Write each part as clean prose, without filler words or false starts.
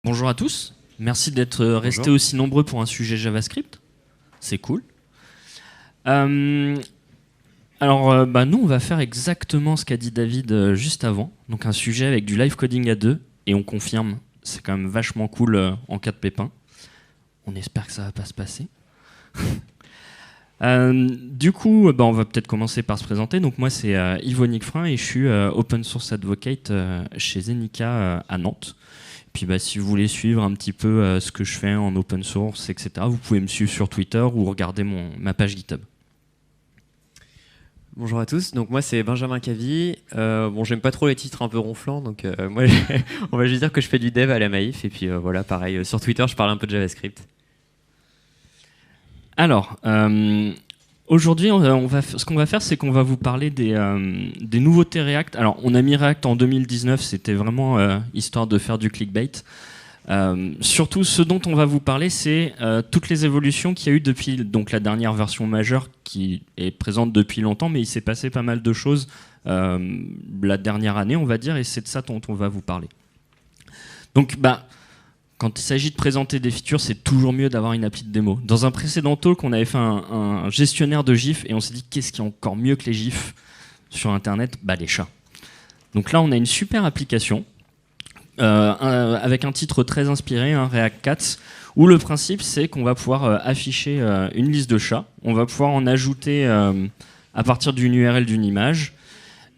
Bonjour à tous, merci d'être restés aussi nombreux pour un sujet JavaScript, c'est cool. Nous on va faire exactement ce qu'a dit David juste avant, donc un sujet avec du live coding à deux, et on confirme, c'est quand même vachement cool en cas de pépin. On espère que ça va pas se passer. On va peut-être commencer par se présenter. Donc moi c'est Yvo Nicfrein et je suis Open Source Advocate chez Zenica à Nantes. Puis si vous voulez suivre un petit peu ce que je fais en open source, etc., vous pouvez me suivre sur Twitter ou regarder ma page GitHub. Bonjour à tous, donc moi c'est Benjamin Cavy. J'aime pas trop les titres un peu ronflants, donc moi on va juste dire que je fais du dev à la Maïf, et puis voilà, pareil, sur Twitter je parle un peu de JavaScript. Alors, aujourd'hui, ce qu'on va faire, c'est qu'on va vous parler des nouveautés React. Alors, on a mis React en 2019, c'était vraiment histoire de faire du clickbait. Surtout, ce dont on va vous parler, c'est toutes les évolutions qu'il y a eu depuis donc, la dernière version majeure qui est présente depuis longtemps, mais il s'est passé pas mal de choses la dernière année, on va dire, et c'est de ça dont on va vous parler. Donc, quand il s'agit de présenter des features, c'est toujours mieux d'avoir une appli de démo. Dans un précédent talk, on avait fait un gestionnaire de GIFs et on s'est dit qu'est-ce qui est encore mieux que les GIFs sur Internet ? Les chats. Donc là, on a une super application avec un titre très inspiré, React Cats, où le principe, c'est qu'on va pouvoir afficher une liste de chats. On va pouvoir en ajouter à partir d'une URL d'une image.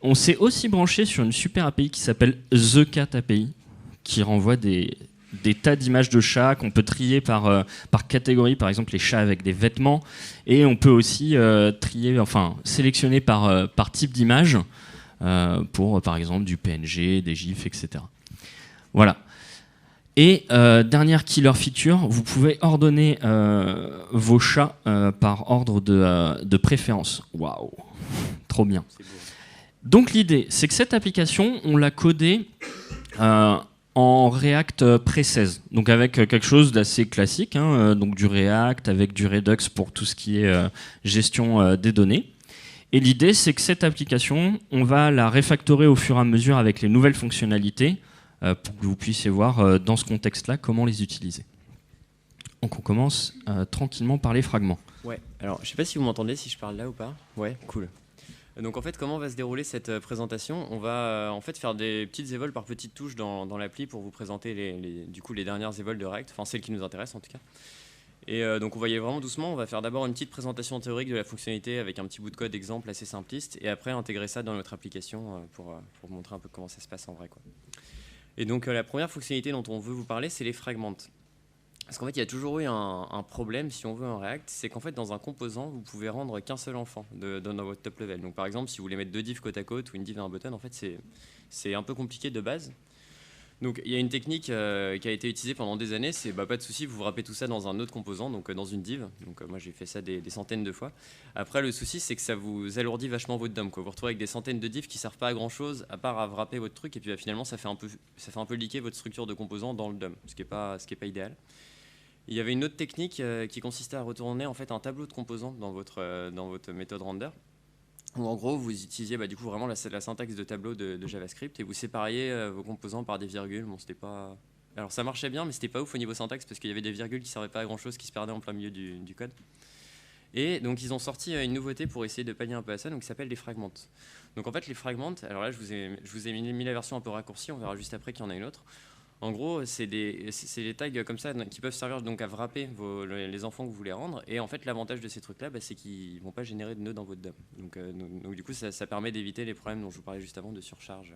On s'est aussi branché sur une super API qui s'appelle The Cat API, qui renvoie des tas d'images de chats qu'on peut trier par catégorie, par exemple les chats avec des vêtements, et on peut aussi sélectionner par type d'image pour par exemple du PNG, des GIFs, etc. Voilà. Et dernière killer feature, vous pouvez ordonner vos chats par ordre de préférence. Waouh, trop bien. Donc l'idée, c'est que cette application, on l'a codée en React Pre-16, donc avec quelque chose d'assez classique, donc du React avec du Redux pour tout ce qui est gestion des données. Et l'idée, c'est que cette application, on va la refactorer au fur et à mesure avec les nouvelles fonctionnalités pour que vous puissiez voir dans ce contexte-là comment les utiliser. Donc on commence tranquillement par les fragments. Ouais, alors je sais pas si vous m'entendez, si je parle là ou pas. Ouais, cool. Donc en fait, comment va se dérouler cette présentation ? On va en fait faire des petites évols par petites touches dans l'appli pour vous présenter les dernières évols de React, enfin celles qui nous intéressent en tout cas. Et donc on va y aller vraiment doucement, on va faire d'abord une petite présentation théorique de la fonctionnalité avec un petit bout de code exemple assez simpliste, et après intégrer ça dans notre application pour montrer un peu comment ça se passe en vrai, quoi. Et donc la première fonctionnalité dont on veut vous parler, c'est les fragments. Parce qu'en fait, il y a toujours eu un problème, si on veut, en React, c'est qu'en fait, dans un composant, vous pouvez rendre qu'un seul enfant dans votre top level. Donc, par exemple, si vous voulez mettre deux divs côte à côte ou une div et un button, en fait, c'est un peu compliqué de base. Donc, il y a une technique qui a été utilisée pendant des années, c'est pas de souci, vous wrappez tout ça dans un autre composant, donc dans une div. Donc, moi, j'ai fait ça des centaines de fois. Après, le souci, c'est que ça vous alourdit vachement votre DOM, quoi. Vous vous retrouvez avec des centaines de divs qui servent pas à grand chose, à part à wrapper votre truc, et puis finalement, ça fait un peu leaker votre structure de composant dans le DOM, ce qui est pas idéal. Il y avait une autre technique qui consistait à retourner en fait un tableau de composants dans votre méthode render, où en gros vous utilisiez du coup vraiment la syntaxe de tableau de JavaScript et vous sépariez vos composants par des virgules. Bon, c'était pas... Alors ça marchait bien, mais c'était pas ouf au niveau syntaxe parce qu'il y avait des virgules qui servaient pas à grand chose, qui se perdaient en plein milieu du code. Et donc ils ont sorti une nouveauté pour essayer de pallier un peu à ça, donc qui s'appelle les fragments. Donc en fait les fragments, alors là je vous ai mis la version un peu raccourcie, on verra juste après qu'il y en a une autre. En gros, c'est des tags comme ça qui peuvent servir donc à wrapper les enfants que vous voulez rendre. Et en fait, l'avantage de ces trucs-là, c'est qu'ils ne vont pas générer de nœuds dans votre DOM. Donc du coup, ça permet d'éviter les problèmes dont je vous parlais juste avant de surcharge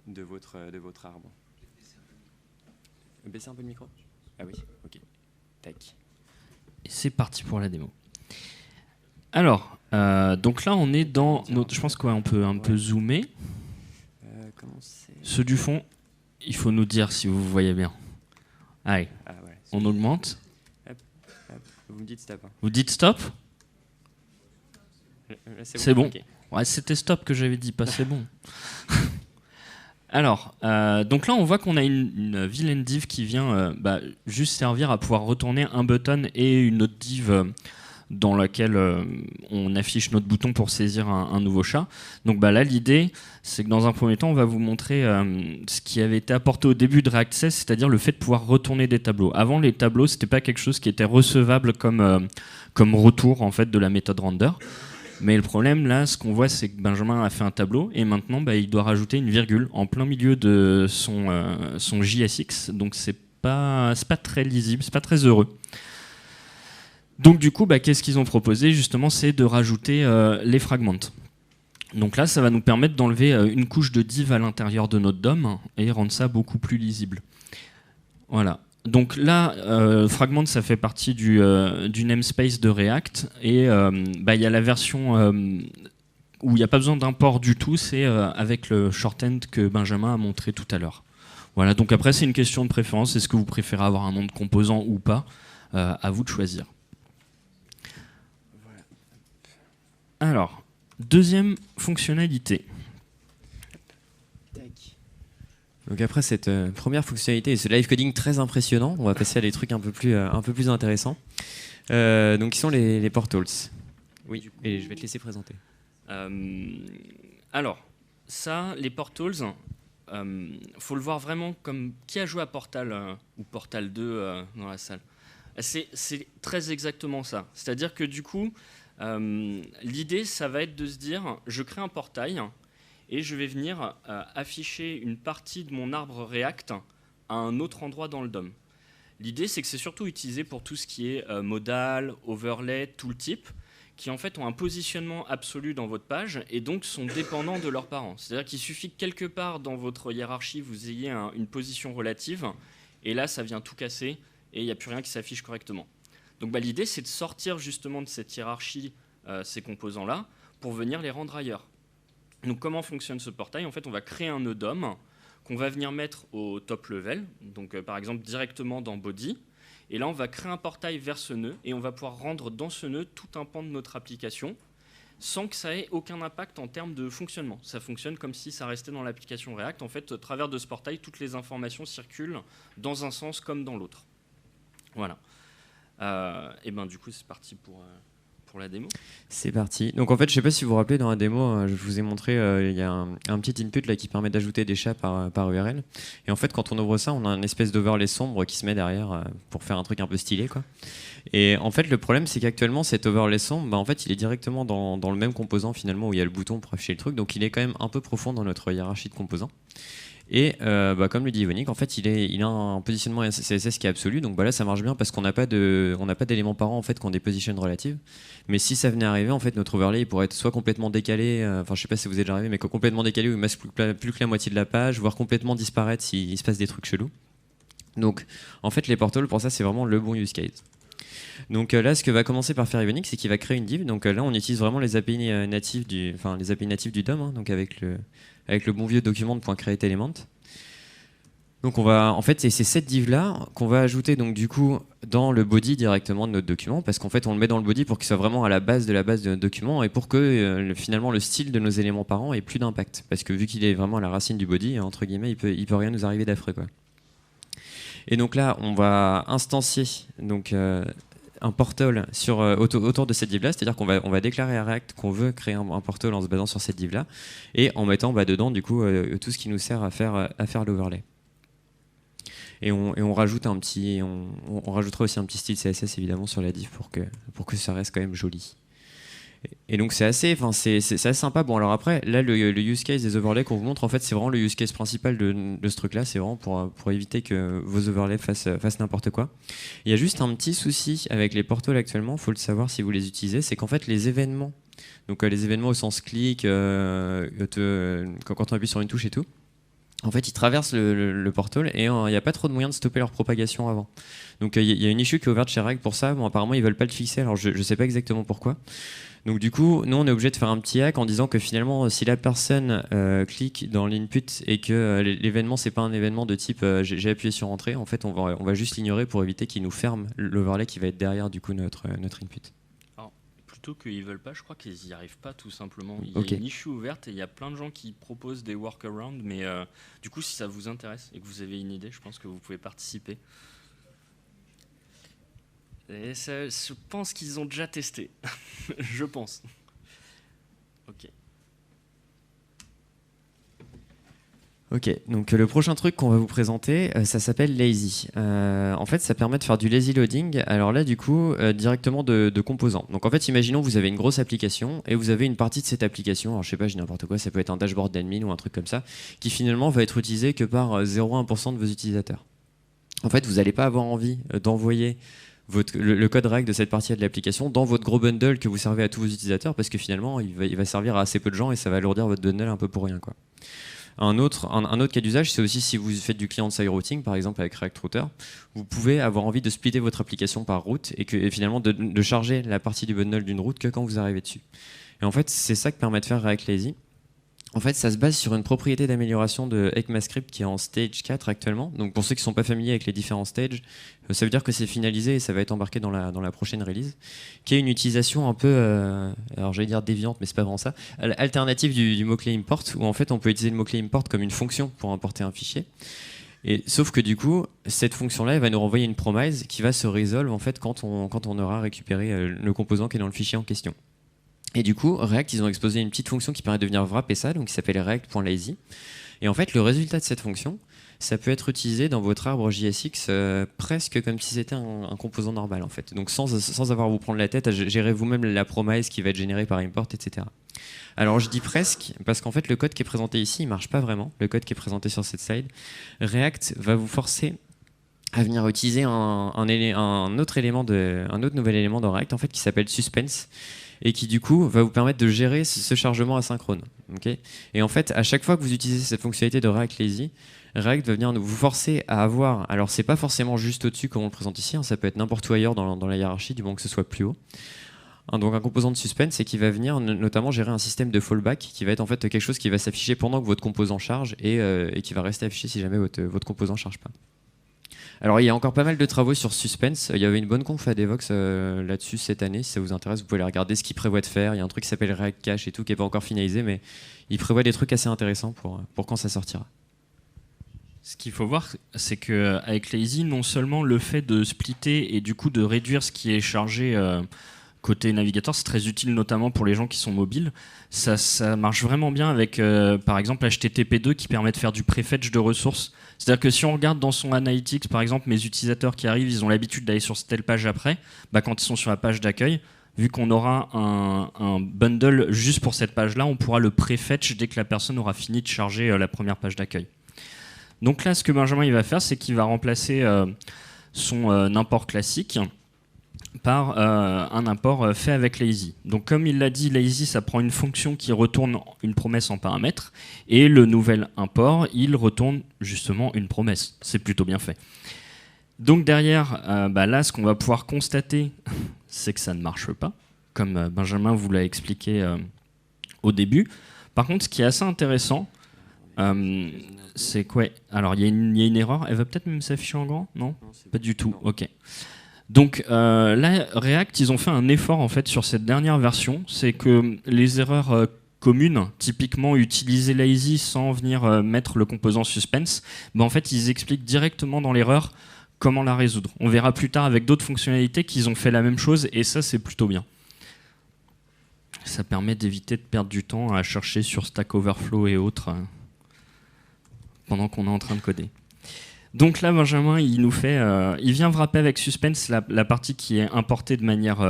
de votre arbre. Baissez un peu le micro ? Ah oui, ok. Tac. Et c'est parti pour la démo. Alors, donc là, on est dans notre... Je pense qu'on peut un peu zoomer. Ceux du fond... Il faut nous dire si vous voyez bien. Allez, on augmente. Hop. Vous me dites stop. Vous dites stop ? C'est bon. Okay. Ouais, c'était stop que j'avais dit, pas c'est bon. Alors, donc là, on voit qu'on a une vilaine div qui vient juste servir à pouvoir retourner un button et une autre div dans laquelle on affiche notre bouton pour saisir un nouveau chat. Donc là, l'idée, c'est que dans un premier temps, on va vous montrer ce qui avait été apporté au début de React 16, c'est-à-dire le fait de pouvoir retourner des tableaux. Avant, les tableaux, c'était pas quelque chose qui était recevable comme retour en fait de la méthode render. Mais le problème là, ce qu'on voit, c'est que Benjamin a fait un tableau et maintenant, il doit rajouter une virgule en plein milieu de son JSX. Donc c'est pas très lisible, c'est pas très heureux. Donc du coup, qu'est-ce qu'ils ont proposé justement, c'est de rajouter les fragments. Donc là, ça va nous permettre d'enlever une couche de div à l'intérieur de notre DOM et rendre ça beaucoup plus lisible. Voilà. Donc là, Fragment, ça fait partie du namespace de React et il y a la version où il n'y a pas besoin d'import du tout, c'est avec le shorthand que Benjamin a montré tout à l'heure. Voilà, donc après c'est une question de préférence, est-ce que vous préférez avoir un nom de composant ou pas, à vous de choisir. Alors, deuxième fonctionnalité. Donc après cette première fonctionnalité et ce live coding très impressionnant, on va passer à des trucs un peu plus intéressants. Donc qui sont les portals. Oui, et je vais te laisser présenter. Alors, ça, les portals, faut le voir vraiment comme qui a joué à Portal ou Portal 2 dans la salle. C'est très exactement ça. C'est-à-dire que du coup, l'idée, ça va être de se dire, je crée un portail et je vais venir afficher une partie de mon arbre React à un autre endroit dans le DOM. L'idée, c'est que c'est surtout utilisé pour tout ce qui est modal, overlay, tooltip, qui en fait ont un positionnement absolu dans votre page et donc sont dépendants de leurs parents. C'est-à-dire qu'il suffit que quelque part dans votre hiérarchie, vous ayez une position relative, et là, ça vient tout casser, et il n'y a plus rien qui s'affiche correctement. Donc l'idée, c'est de sortir justement de cette hiérarchie, ces composants-là, pour venir les rendre ailleurs. Donc comment fonctionne ce portail? En fait, on va créer un nœud DOM qu'on va venir mettre au top level, donc par exemple directement dans body. Et là, on va créer un portail vers ce nœud et on va pouvoir rendre dans ce nœud tout un pan de notre application sans que ça ait aucun impact en termes de fonctionnement. Ça fonctionne comme si ça restait dans l'application React. En fait, au travers de ce portail, toutes les informations circulent dans un sens comme dans l'autre. Voilà. Et du coup, c'est parti pour la démo. C'est parti. Donc en fait, je sais pas si vous vous rappelez, dans la démo, je vous ai montré, il y a un petit input là qui permet d'ajouter des chats par URL. Et en fait, quand on ouvre ça, on a une espèce d'overlay sombre qui se met derrière pour faire un truc un peu stylé, quoi. Et en fait, le problème, c'est qu'actuellement, cet overlay sombre, en fait, il est directement dans le même composant finalement où il y a le bouton pour afficher le truc. Donc il est quand même un peu profond dans notre hiérarchie de composants. Et comme le dit Evonik, en fait, il a un positionnement CSS qui est absolu. Donc là, ça marche bien parce qu'on n'a pas d'éléments parents en fait qui ont des positions relatives. Mais si ça venait à arriver, en fait, notre overlay il pourrait être soit complètement décalé, je sais pas si vous êtes déjà arrivé, mais complètement décalé où il masque plus que la moitié de la page, voire complètement disparaître s'il se passe des trucs chelous. Donc, en fait, les portals pour ça, c'est vraiment le bon use case. Donc là, ce que va commencer par faire Evonik, c'est qu'il va créer une div. Donc là, on utilise vraiment les API natifs du DOM, hein, donc avec le bon vieux document de .createElement. Donc en fait, c'est cette div là qu'on va ajouter donc du coup dans le body directement de notre document, parce qu'en fait, on le met dans le body pour qu'il soit vraiment à la base de notre document et pour que finalement le style de nos éléments parents ait plus d'impact, parce que vu qu'il est vraiment à la racine du body, entre guillemets, il peut rien nous arriver d'affreux, quoi. Et donc là, on va instancier donc un portal autour de cette div-là, c'est-à-dire qu'on va déclarer à React qu'on veut créer un portal en se basant sur cette div-là, et en mettant dedans du coup tout ce qui nous sert à faire l'overlay. Et on rajoute on rajoutera aussi un petit style CSS évidemment sur la div pour que ça reste quand même joli. Et donc c'est assez sympa. Bon alors après, là le use case des overlays qu'on vous montre, en fait c'est vraiment le use case principal de ce truc là, c'est vraiment pour éviter que vos overlays fassent n'importe quoi. Il y a juste un petit souci avec les portals actuellement, il faut le savoir si vous les utilisez, c'est qu'en fait les événements, donc les événements au sens clic, quand on appuie sur une touche et tout, en fait, ils traversent le portal et il n'y a pas trop de moyens de stopper leur propagation avant. Donc il y a une issue qui est ouverte chez React pour ça. Bon, apparemment, ils veulent pas le fixer, alors je ne sais pas exactement pourquoi. Donc du coup, nous, on est obligé de faire un petit hack en disant que finalement, si la personne clique dans l'input et que l'événement, c'est pas un événement de type j'ai appuyé sur entrée, en fait, on va juste l'ignorer pour éviter qu'il nous ferme l'overlay qui va être derrière du coup notre input. Plutôt qu'ils veulent pas, je crois qu'ils n'y arrivent pas tout simplement. Il y a une issue ouverte et il y a plein de gens qui proposent des workarounds, mais du coup si ça vous intéresse et que vous avez une idée, je pense que vous pouvez participer. Et ça, je pense qu'ils ont déjà testé. Je pense. Ok. Ok, donc le prochain truc qu'on va vous présenter, ça s'appelle Lazy. En fait, ça permet de faire du lazy loading. Alors là, du coup, directement de composants. Donc en fait, imaginons que vous avez une grosse application et vous avez une partie de cette application, alors je sais pas, je dis n'importe quoi, ça peut être un dashboard d'admin ou un truc comme ça, qui finalement va être utilisé que par 0,1% de vos utilisateurs. En fait, vous n'allez pas avoir envie d'envoyer le code règle de cette partie de l'application dans votre gros bundle que vous servez à tous vos utilisateurs parce que finalement, il va servir à assez peu de gens et ça va alourdir votre bundle un peu pour rien, quoi. Un autre cas d'usage, c'est aussi si vous faites du client-side routing, par exemple avec React Router, vous pouvez avoir envie de splitter votre application par route et finalement de charger la partie du bundle d'une route que quand vous arrivez dessus. Et en fait, c'est ça que permet de faire React Lazy. En fait, ça se base sur une propriété d'amélioration de ECMAScript qui est en stage 4 actuellement. Donc pour ceux qui ne sont pas familiers avec les différents stages, ça veut dire que c'est finalisé et ça va être embarqué dans la prochaine release, qui est une utilisation un peu, alors j'allais dire déviante, mais c'est pas vraiment ça, alternative du mot-clé import, où en fait on peut utiliser le mot-clé import comme une fonction pour importer un fichier. Et, sauf que du coup, cette fonction-là, elle va nous renvoyer une promise qui va se résolve en fait quand on aura récupéré le composant qui est dans le fichier en question. Et du coup, React, ils ont exposé une petite fonction qui permet de venir wrapper ça, donc qui s'appelle react.lazy. Et en fait, le résultat de cette fonction, ça peut être utilisé dans votre arbre JSX presque comme si c'était un composant normal, en fait. Donc sans avoir à vous prendre la tête à gérer vous-même la promise qui va être générée par import, etc. Alors je dis presque, parce qu'en fait, le code qui est présenté ici, il ne marche pas vraiment. Le code qui est présenté sur cette slide. React va vous forcer à venir utiliser un autre nouvel élément dans React, en fait, qui s'appelle suspense, et qui du coup va vous permettre de gérer ce chargement asynchrone. Okay, et en fait, à chaque fois que vous utilisez cette fonctionnalité de React Lazy, React va venir vous forcer à avoir, alors c'est pas forcément juste au-dessus comme on le présente ici, hein, ça peut être n'importe où ailleurs dans la hiérarchie, du moment que ce soit plus haut. Donc un composant de suspense et qui va venir notamment gérer un système de fallback qui va être en fait quelque chose qui va s'afficher pendant que votre composant charge et qui va rester affiché si jamais votre composant ne charge pas. Alors il y a encore pas mal de travaux sur Suspense. Il y avait une bonne conf à Devox là-dessus cette année. Si ça vous intéresse, vous pouvez aller regarder ce qu'il prévoit de faire. Il y a un truc qui s'appelle React Cache et tout qui n'est pas encore finalisé, mais il prévoit des trucs assez intéressants pour quand ça sortira. Ce qu'il faut voir, c'est qu'avec Lazy, non seulement le fait de splitter et du coup de réduire ce qui est chargé côté navigateur, c'est très utile notamment pour les gens qui sont mobiles. Ça marche vraiment bien avec, par exemple, HTTP2 qui permet de faire du prefetch de ressources. C'est-à-dire que si on regarde dans son Analytics, par exemple, mes utilisateurs qui arrivent, ils ont l'habitude d'aller sur telle page après. Bah, quand ils sont sur la page d'accueil, vu qu'on aura un bundle juste pour cette page-là, on pourra le prefetch dès que la personne aura fini de charger la première page d'accueil. Donc là, ce que Benjamin il va faire, c'est qu'il va remplacer son import classique par un import fait avec Lazy. Donc comme il l'a dit, Lazy, ça prend une fonction qui retourne une promesse en paramètre, et le nouvel import, il retourne justement une promesse. C'est plutôt bien fait. Donc derrière, là, ce qu'on va pouvoir constater, c'est que ça ne marche pas, comme Benjamin vous l'a expliqué au début. Par contre, ce qui est assez intéressant, c'est quoi? Alors, il y a une erreur. Elle va peut-être même s'afficher en grand? Non, pas du tout. Ok. Donc là, React, ils ont fait un effort en fait sur cette dernière version. C'est que les erreurs communes, typiquement utiliser Lazy sans venir mettre le composant suspense, en fait, ils expliquent directement dans l'erreur comment la résoudre. On verra plus tard avec d'autres fonctionnalités qu'ils ont fait la même chose, et ça, c'est plutôt bien. Ça permet d'éviter de perdre du temps à chercher sur Stack Overflow et autres pendant qu'on est en train de coder. Donc là, Benjamin, il vient wrapper avec Suspense la partie qui est importée de manière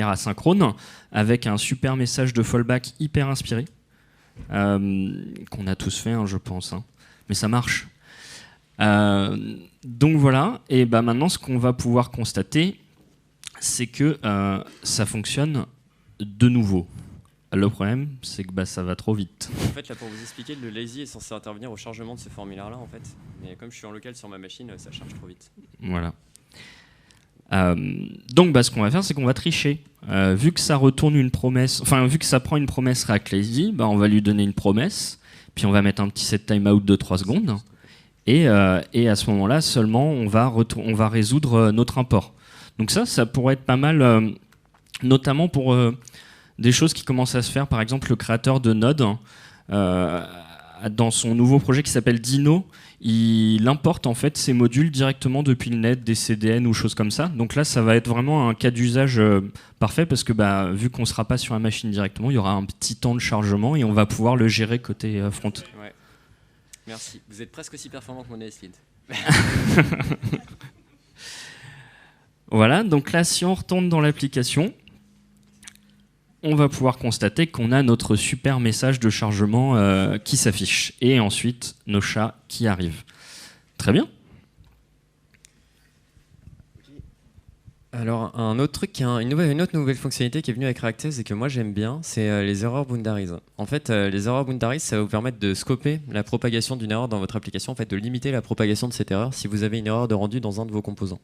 asynchrone, avec un super message de fallback hyper inspiré, qu'on a tous fait, je pense, mais ça marche. Donc voilà, et maintenant, ce qu'on va pouvoir constater, c'est que ça fonctionne de nouveau. Le problème, c'est que ça va trop vite. En fait, là, pour vous expliquer, le Lazy est censé intervenir au chargement de ce formulaire-là, en fait. Mais comme je suis en local sur ma machine, ça charge trop vite. Voilà. Donc, ce qu'on va faire, c'est qu'on va tricher. Vu que ça retourne une promesse, vu que ça prend une promesse React Lazy, on va lui donner une promesse, puis on va mettre un petit set timeout de 3 secondes, et à ce moment-là, seulement, on va résoudre notre import. Donc ça pourrait être pas mal, notamment pour... des choses qui commencent à se faire, par exemple le créateur de Node dans son nouveau projet qui s'appelle Dino, il importe en fait ces modules directement depuis le net, des CDN ou choses comme ça. Donc là, ça va être vraiment un cas d'usage parfait parce que vu qu'on ne sera pas sur la machine directement, il y aura un petit temps de chargement et on va pouvoir le gérer côté front. Ouais. Merci. Vous êtes presque aussi performant que mon ASLint. Voilà, donc là, si on retourne dans l'application, on va pouvoir constater qu'on a notre super message de chargement qui s'affiche. Et ensuite, nos chats qui arrivent. Très bien. Alors, un autre truc, une autre nouvelle fonctionnalité qui est venue avec React.js et que moi j'aime bien, c'est les erreurs boundaries. En fait, les erreurs boundaries, ça va vous permettre de scoper la propagation d'une erreur dans votre application, en fait, de limiter la propagation de cette erreur si vous avez une erreur de rendu dans un de vos composants.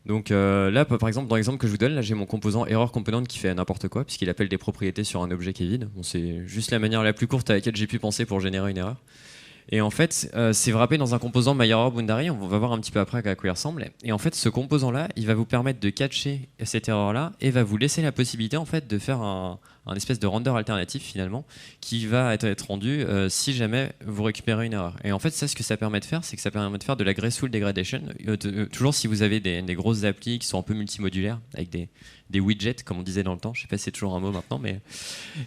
Donc là, par exemple, dans l'exemple que je vous donne, là j'ai mon composant error component qui fait n'importe quoi, puisqu'il appelle des propriétés sur un objet qui est vide. Bon, c'est juste la manière la plus courte à laquelle j'ai pu penser pour générer une erreur. Et en fait, c'est wrappé dans un composant myErrorBoundary, on va voir un petit peu après à quoi il ressemble. Et en fait, ce composant-là, il va vous permettre de catcher cette erreur-là et va vous laisser la possibilité en fait de faire un espèce de render alternatif finalement qui va être rendu si jamais vous récupérez une erreur. Et en fait, ça, ce que ça permet de faire, c'est que ça permet de faire de la graceful degradation. Toujours si vous avez des grosses applis qui sont un peu multimodulaires avec des widgets, comme on disait dans le temps, je sais pas si c'est toujours un mot maintenant, mais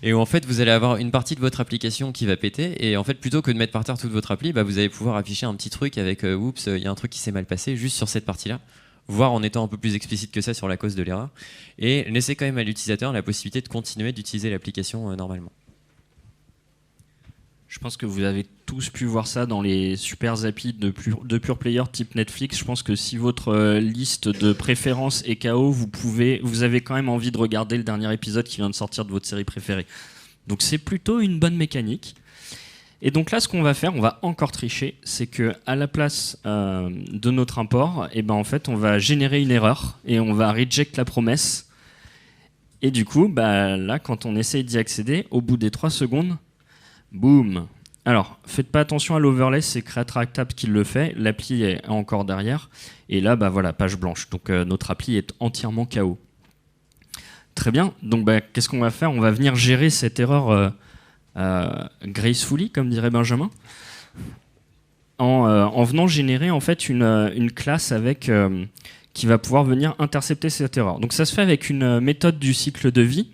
et où en fait vous allez avoir une partie de votre application qui va péter, et en fait plutôt que de mettre par terre toute votre appli, vous allez pouvoir afficher un petit truc avec oups, il y a un truc qui s'est mal passé juste sur cette partie-là, voire en étant un peu plus explicite que ça sur la cause de l'erreur, et laisser quand même à l'utilisateur la possibilité de continuer d'utiliser l'application normalement. Je pense que vous avez tous pu voir ça dans les super applis de pure player type Netflix. Je pense que si votre liste de préférences est KO, vous avez quand même envie de regarder le dernier épisode qui vient de sortir de votre série préférée. Donc c'est plutôt une bonne mécanique. Et donc là, ce qu'on va faire, on va encore tricher, c'est que à la place de notre import, en fait, on va générer une erreur et on va reject la promesse. Et du coup, là, quand on essaye d'y accéder, au bout des 3 secondes, boum. Alors, faites pas attention à l'overlay, c'est Create-React-App qui le fait. L'appli est encore derrière. Et là, voilà, page blanche. Donc, notre appli est entièrement KO. Très bien. Donc, qu'est-ce qu'on va faire? On va venir gérer cette erreur gracefully, comme dirait Benjamin, en venant générer en fait une classe avec qui va pouvoir venir intercepter cette erreur. Donc, ça se fait avec une méthode du cycle de vie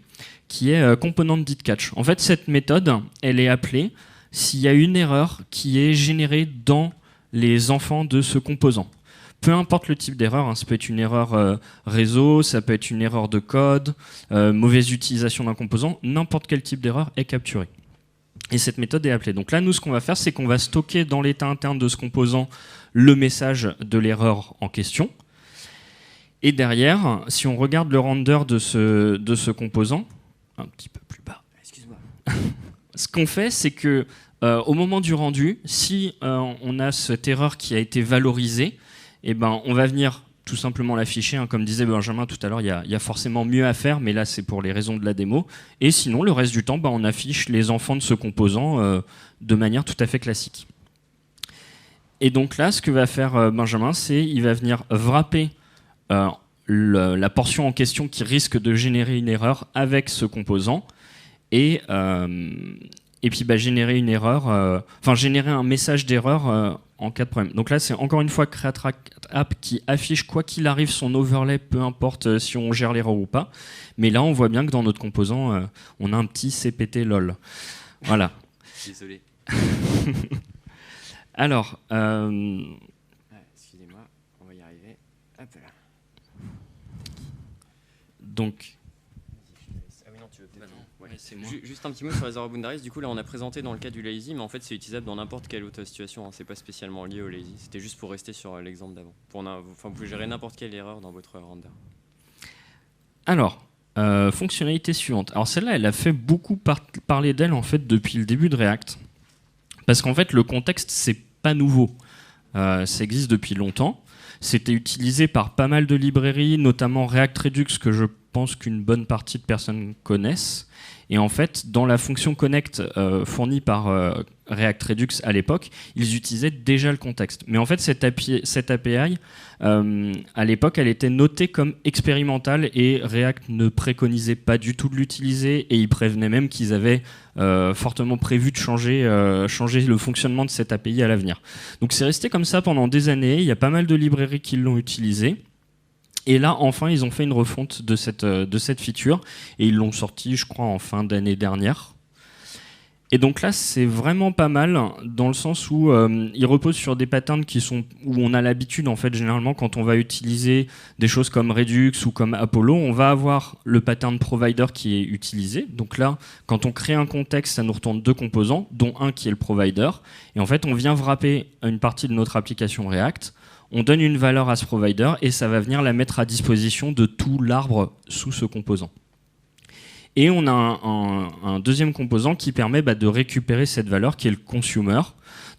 qui est component.didCatch. En fait, cette méthode, elle est appelée s'il y a une erreur qui est générée dans les enfants de ce composant. Peu importe le type d'erreur, ça peut être une erreur réseau, ça peut être une erreur de code, mauvaise utilisation d'un composant, n'importe quel type d'erreur est capturé. Et cette méthode est appelée. Donc là, nous, ce qu'on va faire, c'est qu'on va stocker dans l'état interne de ce composant le message de l'erreur en question. Et derrière, si on regarde le render de ce composant, un petit peu plus bas. Excuse-moi. Ce qu'on fait, c'est que au moment du rendu, si on a cette erreur qui a été valorisée, on va venir tout simplement l'afficher. Comme disait Benjamin tout à l'heure, il y a forcément mieux à faire, mais là, c'est pour les raisons de la démo. Et sinon, le reste du temps, on affiche les enfants de ce composant de manière tout à fait classique. Et donc là, ce que va faire Benjamin, c'est il va venir wrapper la portion en question qui risque de générer une erreur avec ce composant et puis générer une erreur, générer un message d'erreur en cas de problème. Donc là, c'est encore une fois Create-React-App qui affiche quoi qu'il arrive son overlay, peu importe si on gère l'erreur ou pas. Mais là, on voit bien que dans notre composant, on a un petit CPT lol. Voilà. Désolé. Alors, excusez-moi, on va y arriver. Hop là. Donc, ah oui, non, tu veux peut-être. Ouais, c'est moi. Juste un petit mot sur les error boundaries. Du coup, là, on a présenté dans le cas du lazy, mais en fait, c'est utilisable dans n'importe quelle autre situation. C'est pas spécialement lié au lazy. C'était juste pour rester sur l'exemple d'avant. Vous pouvez gérer n'importe quelle erreur dans votre render. Alors, fonctionnalité suivante. Alors celle-là, elle a fait beaucoup parler d'elle en fait depuis le début de React, parce qu'en fait, le contexte c'est pas nouveau. Ça existe depuis longtemps. C'était utilisé par pas mal de librairies, notamment React Redux, que je pense qu'une bonne partie de personnes connaissent. Et en fait, dans la fonction connect fournie par React Redux à l'époque, ils utilisaient déjà le contexte. Mais en fait, cette API, à l'époque, elle était notée comme expérimentale et React ne préconisait pas du tout de l'utiliser et ils prévenaient même qu'ils avaient fortement prévu de changer le fonctionnement de cette API à l'avenir. Donc c'est resté comme ça pendant des années, il y a pas mal de librairies qui l'ont utilisé. Et là, enfin, ils ont fait une refonte de cette feature et ils l'ont sorti, je crois, en fin d'année dernière. Et donc là, c'est vraiment pas mal dans le sens où il repose sur des patterns où on a l'habitude, en fait, généralement, quand on va utiliser des choses comme Redux ou comme Apollo, on va avoir le pattern provider qui est utilisé. Donc là, quand on crée un contexte, ça nous retourne 2 composants, dont un qui est le provider. Et en fait, on vient wrapper une partie de notre application React. On donne une valeur à ce provider et ça va venir la mettre à disposition de tout l'arbre sous ce composant. Et on a un deuxième composant qui permet de récupérer cette valeur qui est le consumer.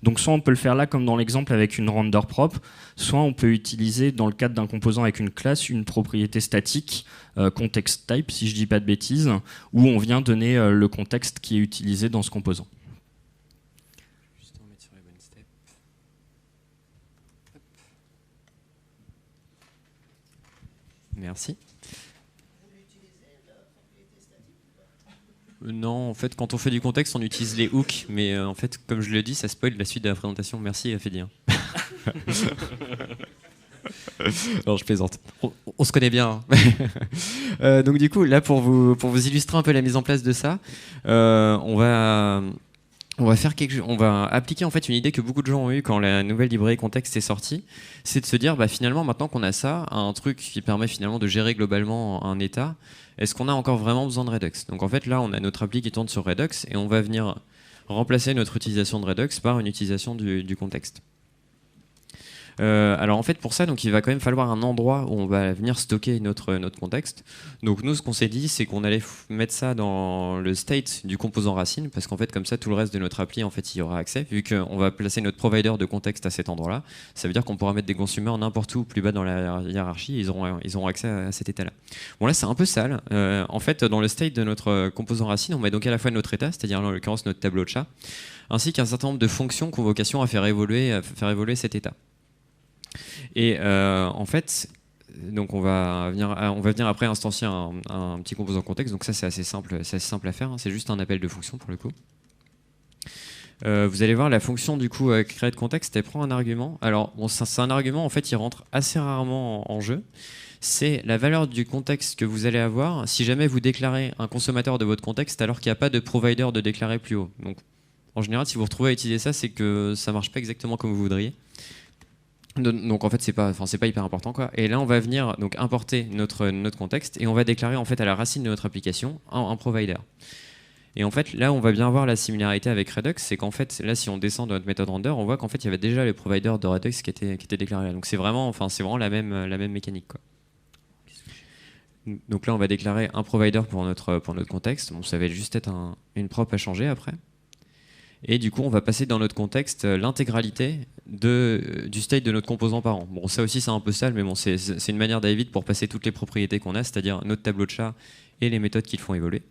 Donc soit on peut le faire là comme dans l'exemple avec une render propre, soit on peut utiliser dans le cadre d'un composant avec une classe une propriété statique, context type si je dis pas de bêtises, où on vient donner le contexte qui est utilisé dans ce composant. Merci. Non, en fait, quand on fait du contexte, on utilise les hooks, mais en fait, comme je le dis, ça spoil la suite de la présentation. Merci, Fédien. Non, je plaisante. On se connaît bien. Hein. Donc du coup, là, pour vous illustrer un peu la mise en place de ça, on va appliquer en fait une idée que beaucoup de gens ont eue quand la nouvelle librairie contexte est sortie, c'est de se dire finalement maintenant qu'on a ça, un truc qui permet finalement de gérer globalement un état, est-ce qu'on a encore vraiment besoin de Redux? Donc en fait là on a notre appli qui tourne sur Redux et on va venir remplacer notre utilisation de Redux par une utilisation du contexte. Alors en fait pour ça donc il va quand même falloir un endroit où on va venir stocker notre contexte. Donc nous ce qu'on s'est dit c'est qu'on allait mettre ça dans le state du composant racine parce qu'en fait comme ça tout le reste de notre appli en fait il y aura accès vu qu'on va placer notre provider de contexte à cet endroit là. Ça veut dire qu'on pourra mettre des consumers n'importe où plus bas dans la hiérarchie, ils auront accès à cet état là. Bon là c'est un peu sale. En fait dans le state de notre composant racine on met donc à la fois notre état, c'est-à-dire en l'occurrence notre tableau de chat, ainsi qu'un certain nombre de fonctions qui ont vocation à faire évoluer cet état. Et en fait, donc on va venir après instancier un petit composant contexte. Donc ça c'est assez simple à faire. Hein. C'est juste un appel de fonction pour le coup. Vous allez voir la fonction du coup create context, elle prend un argument. Alors bon, c'est un argument en fait, il rentre assez rarement en jeu. C'est la valeur du contexte que vous allez avoir si jamais vous déclarez un consommateur de votre contexte alors qu'il n'y a pas de provider de déclarer plus haut. Donc en général, si vous vous retrouvez à utiliser ça, c'est que ça marche pas exactement comme vous voudriez. Donc en fait c'est pas hyper important quoi. Et là on va venir donc importer notre contexte et on va déclarer en fait à la racine de notre application un provider. Et en fait là on va bien voir la similarité avec Redux, c'est qu'en fait là si on descend de notre méthode render, on voit qu'en fait il y avait déjà le provider de Redux qui était déclaré là. Donc c'est vraiment la même mécanique quoi. Donc là on va déclarer un provider pour notre contexte. Bon, ça va juste être une prop à changer après. Et du coup, on va passer dans notre contexte l'intégralité du state de notre composant parent. Bon, ça aussi, c'est un peu sale, mais bon, c'est une manière d'aller vite pour passer toutes les propriétés qu'on a, c'est-à-dire notre tableau de chat et les méthodes qui le font évoluer.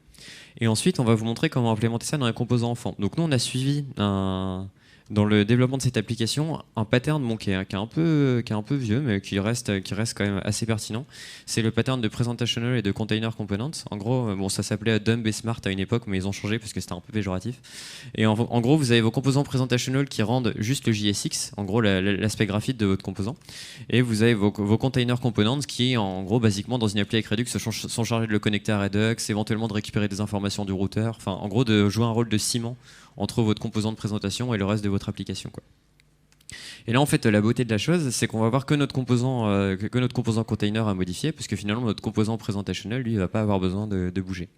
Et ensuite, on va vous montrer comment implémenter ça dans un composant enfant. Donc nous, on a suivi dans le développement de cette application un pattern qui est un peu vieux, mais qui reste quand même assez pertinent. C'est le pattern de presentational et de container components. En gros, ça s'appelait dumb et smart à une époque, mais ils ont changé parce que c'était un peu péjoratif. Et en gros, vous avez vos composants presentational qui rendent juste le JSX, en gros l'aspect graphique de votre composant. Et vous avez vos container components qui, en gros, basiquement, dans une appli avec Redux, sont chargés de le connecter à Redux, éventuellement de récupérer des informations du routeur, enfin, en gros, de jouer un rôle de ciment entre votre composant de présentation et le reste de votre application, quoi. Et là en fait la beauté de la chose c'est qu'on va voir que notre composant container a modifié parce que finalement notre composant presentational lui va pas avoir besoin de bouger.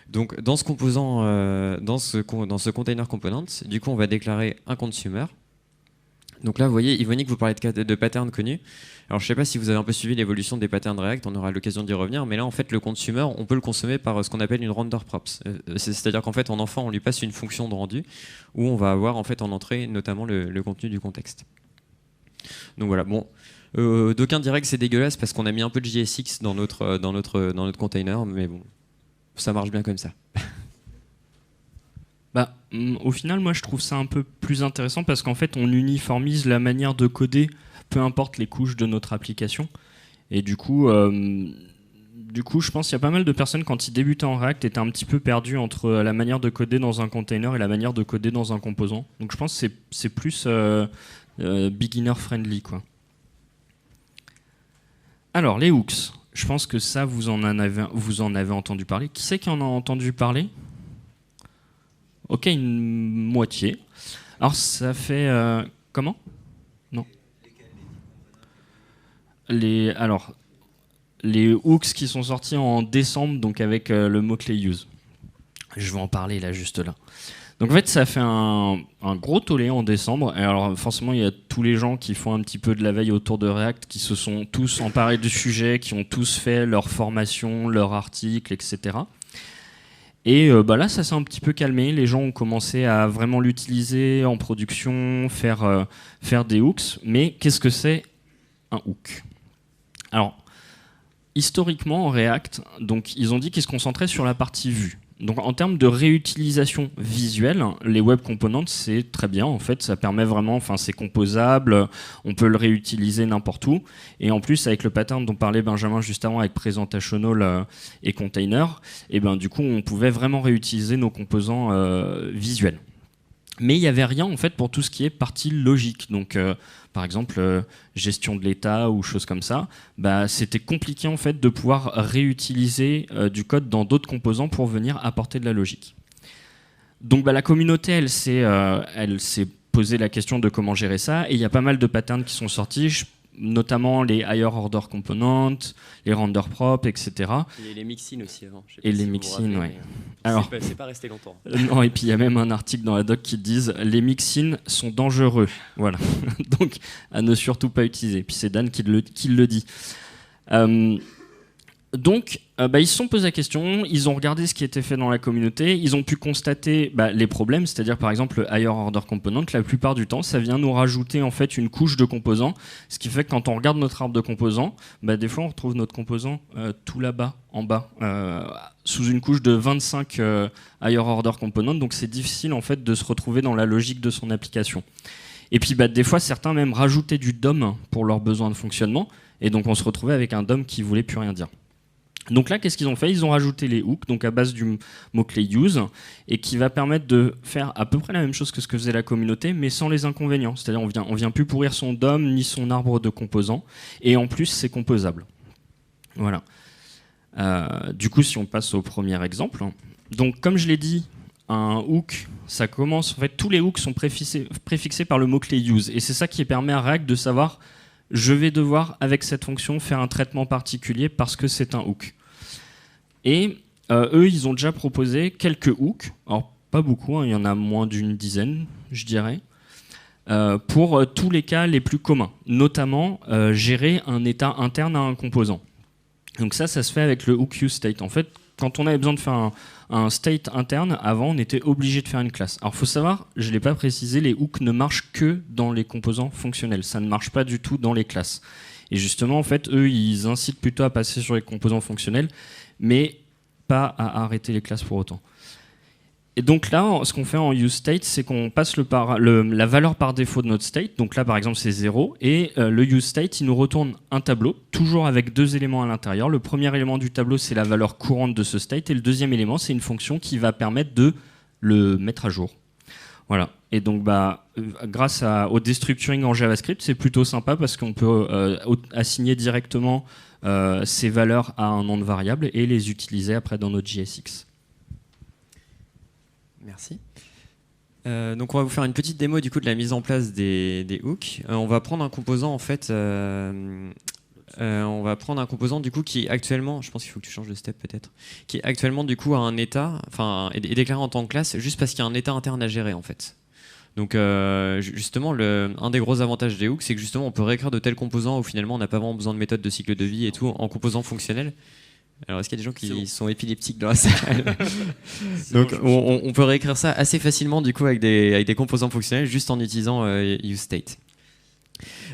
Donc dans ce composant dans ce container component du coup on va déclarer un consumer. Donc là vous voyez Yvonique vous parlez de patterns connus. Alors je sais pas si vous avez un peu suivi l'évolution des patterns React, on aura l'occasion d'y revenir, mais là en fait le consumer on peut le consommer par ce qu'on appelle une render props. C'est-à-dire qu'en fait en enfant on lui passe une fonction de rendu où on va avoir en fait en entrée notamment le contenu du contexte. Donc voilà, bon, D'aucuns diraient que c'est dégueulasse parce qu'on a mis un peu de JSX dans notre container, mais bon, ça marche bien comme ça. Au final, moi, je trouve ça un peu plus intéressant parce qu'en fait, on uniformise la manière de coder, peu importe les couches de notre application. Et du coup, je pense qu'il y a pas mal de personnes, quand ils débutaient en React, étaient un petit peu perdus entre la manière de coder dans un container et la manière de coder dans un composant. Donc je pense que c'est plus beginner friendly, quoi. Alors, les hooks. Je pense que ça, vous en avez entendu parler. Qui c'est qui en a entendu parler ? Ok, une moitié. Alors, ça fait... comment ? Non. Les hooks qui sont sortis en décembre, donc avec le mot-clé use. Je vais en parler là, juste là. Donc en fait, ça a fait un gros tollé en décembre. Et alors forcément, il y a tous les gens qui font un petit peu de la veille autour de React, qui se sont tous emparés du sujet, qui ont tous fait leur formation, leur article, etc. Et là, ça s'est un petit peu calmé. Les gens ont commencé à vraiment l'utiliser en production, faire des hooks. Mais qu'est-ce que c'est un hook ? Alors, historiquement, en React, donc, ils ont dit qu'ils se concentraient sur la partie vue. Donc, en termes de réutilisation visuelle, les web components, c'est très bien. En fait, ça permet vraiment, c'est composable, on peut le réutiliser n'importe où. Et en plus, avec le pattern dont parlait Benjamin juste avant, avec presentational et container, et du coup, on pouvait vraiment réutiliser nos composants visuels. Mais il n'y avait rien en fait pour tout ce qui est partie logique. Donc, par exemple, gestion de l'état ou choses comme ça, c'était compliqué en fait de pouvoir réutiliser du code dans d'autres composants pour venir apporter de la logique. Donc, la communauté, elle s'est posé la question de comment gérer ça, et il y a pas mal de patterns qui sont sortis, notamment les higher order components, les render prop, etc. Et les mixins aussi avant. Et les mixins, ouais. Alors, c'est pas resté longtemps. Non, et puis il y a même un article dans la doc qui dit les mixins sont dangereux. Voilà. Donc à ne surtout pas utiliser. Puis c'est Dan qui le dit. Donc, ils se sont posé la question, ils ont regardé ce qui était fait dans la communauté, ils ont pu constater les problèmes, c'est-à-dire par exemple le higher order component, la plupart du temps, ça vient nous rajouter en fait une couche de composants, ce qui fait que quand on regarde notre arbre de composants, des fois on retrouve notre composant tout là-bas, en bas, sous une couche de 25 higher order components, donc c'est difficile en fait de se retrouver dans la logique de son application. Et puis des fois, certains même rajoutaient du DOM pour leurs besoins de fonctionnement, et donc on se retrouvait avec un DOM qui voulait plus rien dire. Donc là, qu'est-ce qu'ils ont fait ? Ils ont rajouté les hooks, donc à base du mot-clé use, et qui va permettre de faire à peu près la même chose que ce que faisait la communauté, mais sans les inconvénients. C'est-à-dire on vient plus pourrir son DOM ni son arbre de composants, et en plus c'est composable. Voilà. Du coup, si on passe au premier exemple, donc comme je l'ai dit, un hook, ça commence. En fait, tous les hooks sont préfixés par le mot-clé use, et c'est ça qui permet à React de savoir. Je vais devoir, avec cette fonction, faire un traitement particulier parce que c'est un hook. Et eux, ils ont déjà proposé quelques hooks, alors pas beaucoup, il y en a moins d'une dizaine, je dirais, pour tous les cas les plus communs, notamment gérer un état interne à un composant. Donc ça se fait avec le hook useState. En fait, quand on avait besoin de faire un state interne, avant, on était obligé de faire une classe. Alors, il faut savoir, je ne l'ai pas précisé, les hooks ne marchent que dans les composants fonctionnels. Ça ne marche pas du tout dans les classes. Et justement, en fait, eux, ils incitent plutôt à passer sur les composants fonctionnels, mais pas à arrêter les classes pour autant. Et donc là, ce qu'on fait en useState, c'est qu'on passe la valeur par défaut de notre state. Donc là, par exemple, c'est 0. Et le useState, il nous retourne un tableau, toujours avec deux éléments à l'intérieur. Le premier élément du tableau, c'est la valeur courante de ce state. Et le deuxième élément, c'est une fonction qui va permettre de le mettre à jour. Voilà. Et donc, grâce au destructuring en JavaScript, c'est plutôt sympa parce qu'on peut assigner directement ces valeurs à un nom de variable et les utiliser après dans notre JSX. Merci. Donc on va vous faire une petite démo du coup de la mise en place des hooks. On va prendre un composant en fait. On va prendre un composant du coup qui est actuellement, je pense qu'il faut que tu changes de step peut-être, qui est actuellement du coup à un état, est déclaré en tant que classe juste parce qu'il y a un état interne à gérer en fait. Donc justement, un des gros avantages des hooks, c'est que justement on peut réécrire de tels composants où finalement on n'a pas vraiment besoin de méthode de cycle de vie et tout en composants fonctionnels. Alors, est-ce qu'il y a des gens qui sont épileptiques dans la salle ? Donc, on peut réécrire ça assez facilement du coup avec des composants fonctionnels juste en utilisant useState.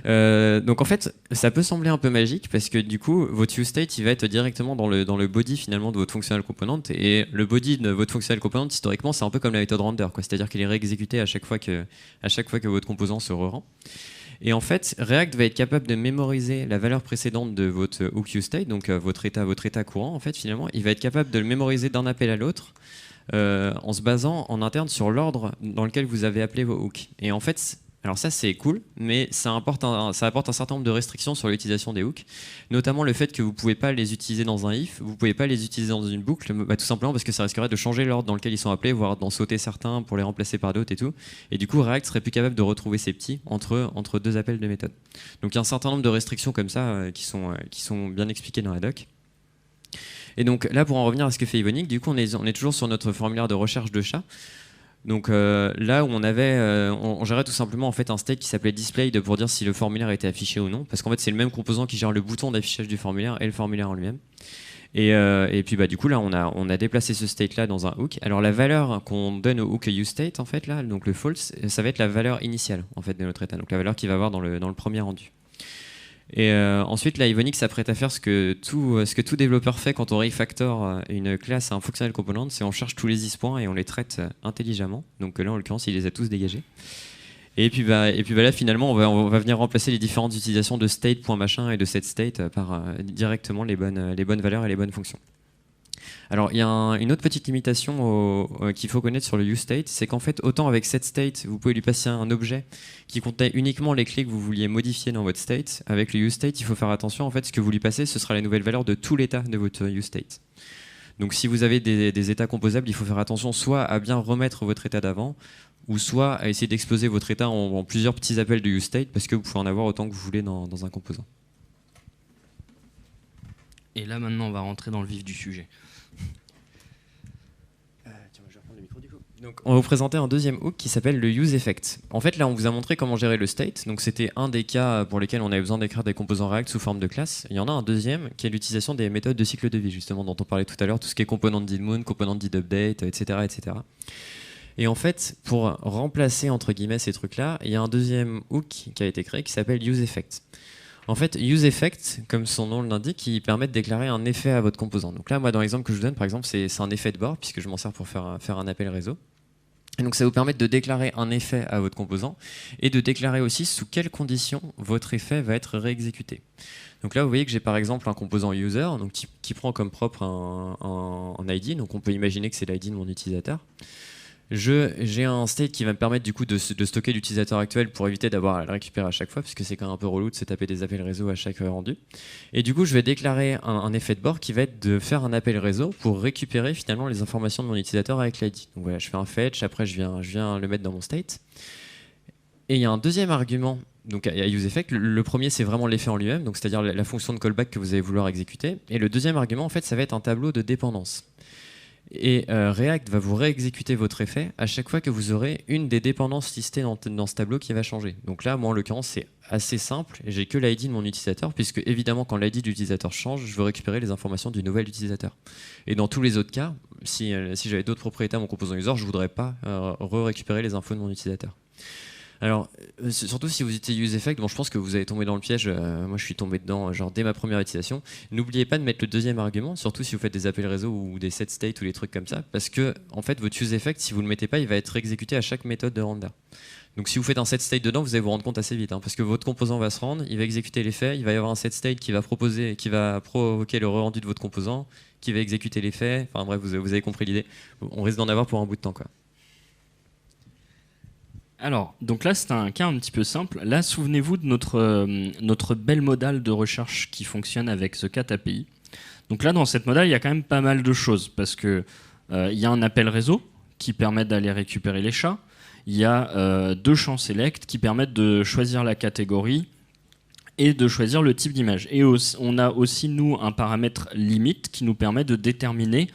Donc en fait, ça peut sembler un peu magique parce que du coup, votre useState, il va être directement dans le body finalement de votre functional component. Et le body de votre functional component, historiquement, c'est un peu comme la méthode render, quoi. C'est-à-dire qu'il est réexécuté à chaque fois que votre composant se re-rend. Et en fait, React va être capable de mémoriser la valeur précédente de votre hook useState, donc votre état courant. En fait, finalement, il va être capable de le mémoriser d'un appel à l'autre. En se basant en interne sur l'ordre dans lequel vous avez appelé vos hooks. Et en fait, alors ça c'est cool, mais ça apporte un certain nombre de restrictions sur l'utilisation des hooks, notamment le fait que vous ne pouvez pas les utiliser dans un if, vous ne pouvez pas les utiliser dans une boucle, tout simplement parce que ça risquerait de changer l'ordre dans lequel ils sont appelés, voire d'en sauter certains pour les remplacer par d'autres et tout. Et du coup, React serait plus capable de retrouver ces petits entre deux appels de méthode. Donc il y a un certain nombre de restrictions comme ça qui sont bien expliquées dans la doc. Et donc là, pour en revenir à ce que fait Evonik, du coup, on est toujours sur notre formulaire de recherche de chat. Donc là où on gérait tout simplement en fait un state qui s'appelait displayed pour dire si le formulaire était affiché ou non, parce qu'en fait c'est le même composant qui gère le bouton d'affichage du formulaire et le formulaire en lui-même. Et puis du coup là on a déplacé ce state là dans un hook. Alors la valeur qu'on donne au hook useState en fait là, donc le false, ça va être la valeur initiale en fait de notre état, donc la valeur qu'il va avoir dans le premier rendu. Et ensuite, là, Evonik s'apprête à faire ce que tout développeur fait quand on refactor une classe à un functional component, c'est on cherche tous les ispoints et on les traite intelligemment. Donc là, en l'occurrence, il les a tous dégagés. Et puis là, finalement, on va venir remplacer les différentes utilisations de state, point machin et de setState par directement les bonnes valeurs et les bonnes fonctions. Alors, il y a une autre petite limitation qu'il faut connaître sur le useState, c'est qu'en fait, autant avec setState, vous pouvez lui passer un objet qui contenait uniquement les clés que vous vouliez modifier dans votre state. Avec le useState, il faut faire attention, en fait, ce que vous lui passez, ce sera la nouvelle valeur de tout l'état de votre useState. Donc, si vous avez des états composables, il faut faire attention soit à bien remettre votre état d'avant, ou soit à essayer d'exploser votre état en plusieurs petits appels de useState, parce que vous pouvez en avoir autant que vous voulez dans un composant. Et là, maintenant, on va rentrer dans le vif du sujet. Donc, on va vous présenter un deuxième hook qui s'appelle le useEffect. En fait, là, on vous a montré comment gérer le state. Donc, c'était un des cas pour lesquels on avait besoin d'écrire des composants React sous forme de classe. Il y en a un deuxième qui est l'utilisation des méthodes de cycle de vie, justement, dont on parlait tout à l'heure, tout ce qui est component didMoon, component didUpdate, etc., etc. Et en fait, pour remplacer entre guillemets ces trucs-là, il y a un deuxième hook qui a été créé qui s'appelle useEffect. En fait, useEffect, comme son nom l'indique, il permet de déclarer un effet à votre composant. Donc là, moi, dans l'exemple que je vous donne, par exemple, c'est un effet de bord, puisque je m'en sers pour faire un appel réseau. Et donc ça vous permet de déclarer un effet à votre composant et de déclarer aussi sous quelles conditions votre effet va être réexécuté. Donc là, vous voyez que j'ai par exemple un composant user donc qui prend comme propre un ID. Donc on peut imaginer que c'est l'ID de mon utilisateur. J'ai un state qui va me permettre du coup de stocker l'utilisateur actuel pour éviter d'avoir à le récupérer à chaque fois, parce que c'est quand même un peu relou de se taper des appels réseau à chaque rendu. Et du coup, je vais déclarer un effet de bord qui va être de faire un appel réseau pour récupérer finalement les informations de mon utilisateur avec l'ID. Donc voilà, je fais un fetch, après je viens le mettre dans mon state. Et il y a un deuxième argument donc à useEffect. Le premier, c'est vraiment l'effet en lui-même, donc c'est-à-dire la fonction de callback que vous allez vouloir exécuter. Et le deuxième argument, en fait, ça va être un tableau de dépendance. Et React va vous réexécuter votre effet à chaque fois que vous aurez une des dépendances listées dans ce tableau qui va changer. Donc là, moi en l'occurrence, c'est assez simple. J'ai que l'ID de mon utilisateur, puisque évidemment, quand l'ID de l'utilisateur change, je veux récupérer les informations du nouvel utilisateur. Et dans tous les autres cas, si j'avais d'autres propriétés à mon composant user, je ne voudrais pas récupérer les infos de mon utilisateur. Alors, surtout si vous utilisez useEffect, bon, je pense que vous allez tomber dans le piège. Moi, je suis tombé dedans genre dès ma première utilisation. N'oubliez pas de mettre le deuxième argument, surtout si vous faites des appels réseau ou des setState ou des trucs comme ça, parce que en fait, votre useEffect, si vous ne le mettez pas, il va être exécuté à chaque méthode de render. Donc, si vous faites un setState dedans, vous allez vous rendre compte assez vite, parce que votre composant va se rendre, il va exécuter l'effet, il va y avoir un setState qui va provoquer le rendu de votre composant, qui va exécuter l'effet. Enfin bref, vous avez compris l'idée. On risque d'en avoir pour un bout de temps, quoi. Alors, donc là, c'est un cas un petit peu simple. Là, souvenez-vous de notre belle modale de recherche qui fonctionne avec The Cat API. Donc là, dans cette modale, il y a quand même pas mal de choses, parce que il y a un appel réseau qui permet d'aller récupérer les chats. Il y a deux champs select qui permettent de choisir la catégorie et de choisir le type d'image. Et on a aussi, nous, un paramètre limite qui nous permet de déterminer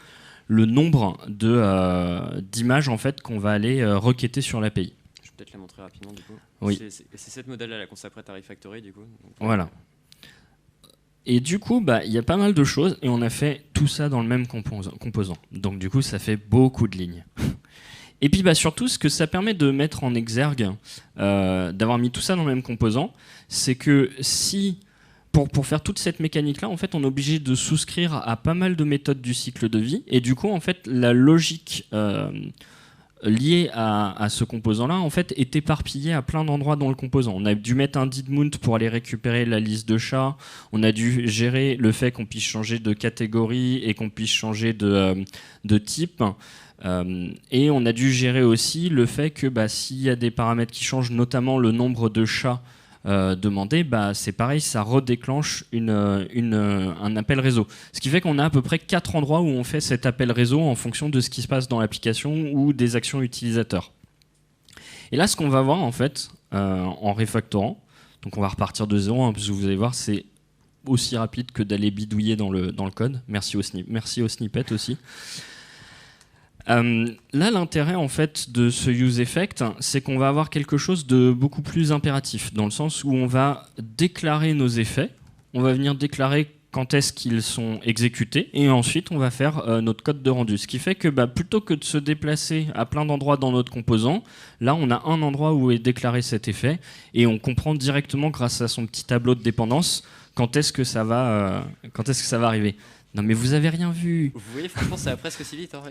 le nombre d'images en fait, qu'on va aller requêter sur l'API. Peut-être la montrer rapidement du coup. Oui. C'est cette modèle-là qu'on s'apprête à refactorer du coup. Donc, voilà. Et du coup, il y a pas mal de choses et on a fait tout ça dans le même composant. Donc du coup, ça fait beaucoup de lignes. Et puis surtout, ce que ça permet de mettre en exergue, d'avoir mis tout ça dans le même composant, c'est que si, pour faire toute cette mécanique-là, en fait, on est obligé de souscrire à pas mal de méthodes du cycle de vie. Et du coup, en fait, la logique liée à ce composant-là, en fait, est éparpillée à plein d'endroits dans le composant. On a dû mettre un did mount pour aller récupérer la liste de chats. On a dû gérer le fait qu'on puisse changer de catégorie et qu'on puisse changer de type. Et on a dû gérer aussi le fait que s'il y a des paramètres qui changent, notamment le nombre de chats demandés, c'est pareil, ça redéclenche un appel réseau. Ce qui fait qu'on a à peu près 4 endroits où on fait cet appel réseau en fonction de ce qui se passe dans l'application ou des actions utilisateurs. Et là, ce qu'on va voir en fait en refactorant, donc on va repartir de zéro, parce que vous allez voir, c'est aussi rapide que d'aller bidouiller dans le code. Merci au snippet aussi. Là, l'intérêt en fait de ce useEffect, c'est qu'on va avoir quelque chose de beaucoup plus impératif, dans le sens où on va déclarer nos effets, on va venir déclarer quand est-ce qu'ils sont exécutés, et ensuite on va faire notre code de rendu. Ce qui fait que plutôt que de se déplacer à plein d'endroits dans notre composant, là on a un endroit où est déclaré cet effet, et on comprend directement grâce à son petit tableau de dépendance quand est-ce que ça va arriver. Non mais vous avez rien vu. Vous voyez, franchement, ça va presque aussi vite. Hein.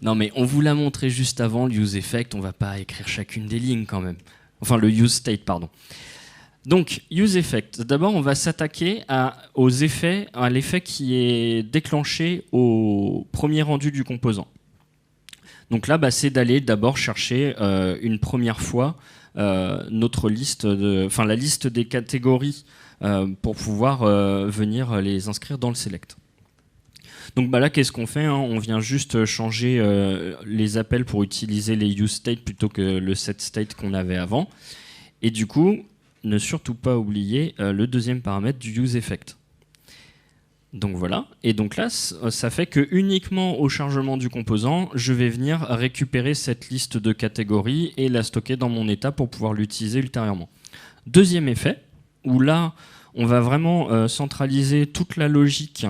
Non mais on vous l'a montré juste avant, le useEffect, on va pas écrire chacune des lignes quand même. Enfin le useState, pardon. Donc useEffect, d'abord on va s'attaquer à l'effet qui est déclenché au premier rendu du composant. Donc là, c'est d'aller d'abord chercher une première fois notre liste, la liste des catégories pour pouvoir venir les inscrire dans le select. Donc là, qu'est-ce qu'on fait, hein? On vient juste changer les appels pour utiliser les useState plutôt que le setState qu'on avait avant. Et du coup, ne surtout pas oublier le deuxième paramètre du useEffect. Donc voilà, et donc là, ça fait que uniquement au chargement du composant, je vais venir récupérer cette liste de catégories et la stocker dans mon état pour pouvoir l'utiliser ultérieurement. Deuxième effet, où là, on va vraiment centraliser toute la logique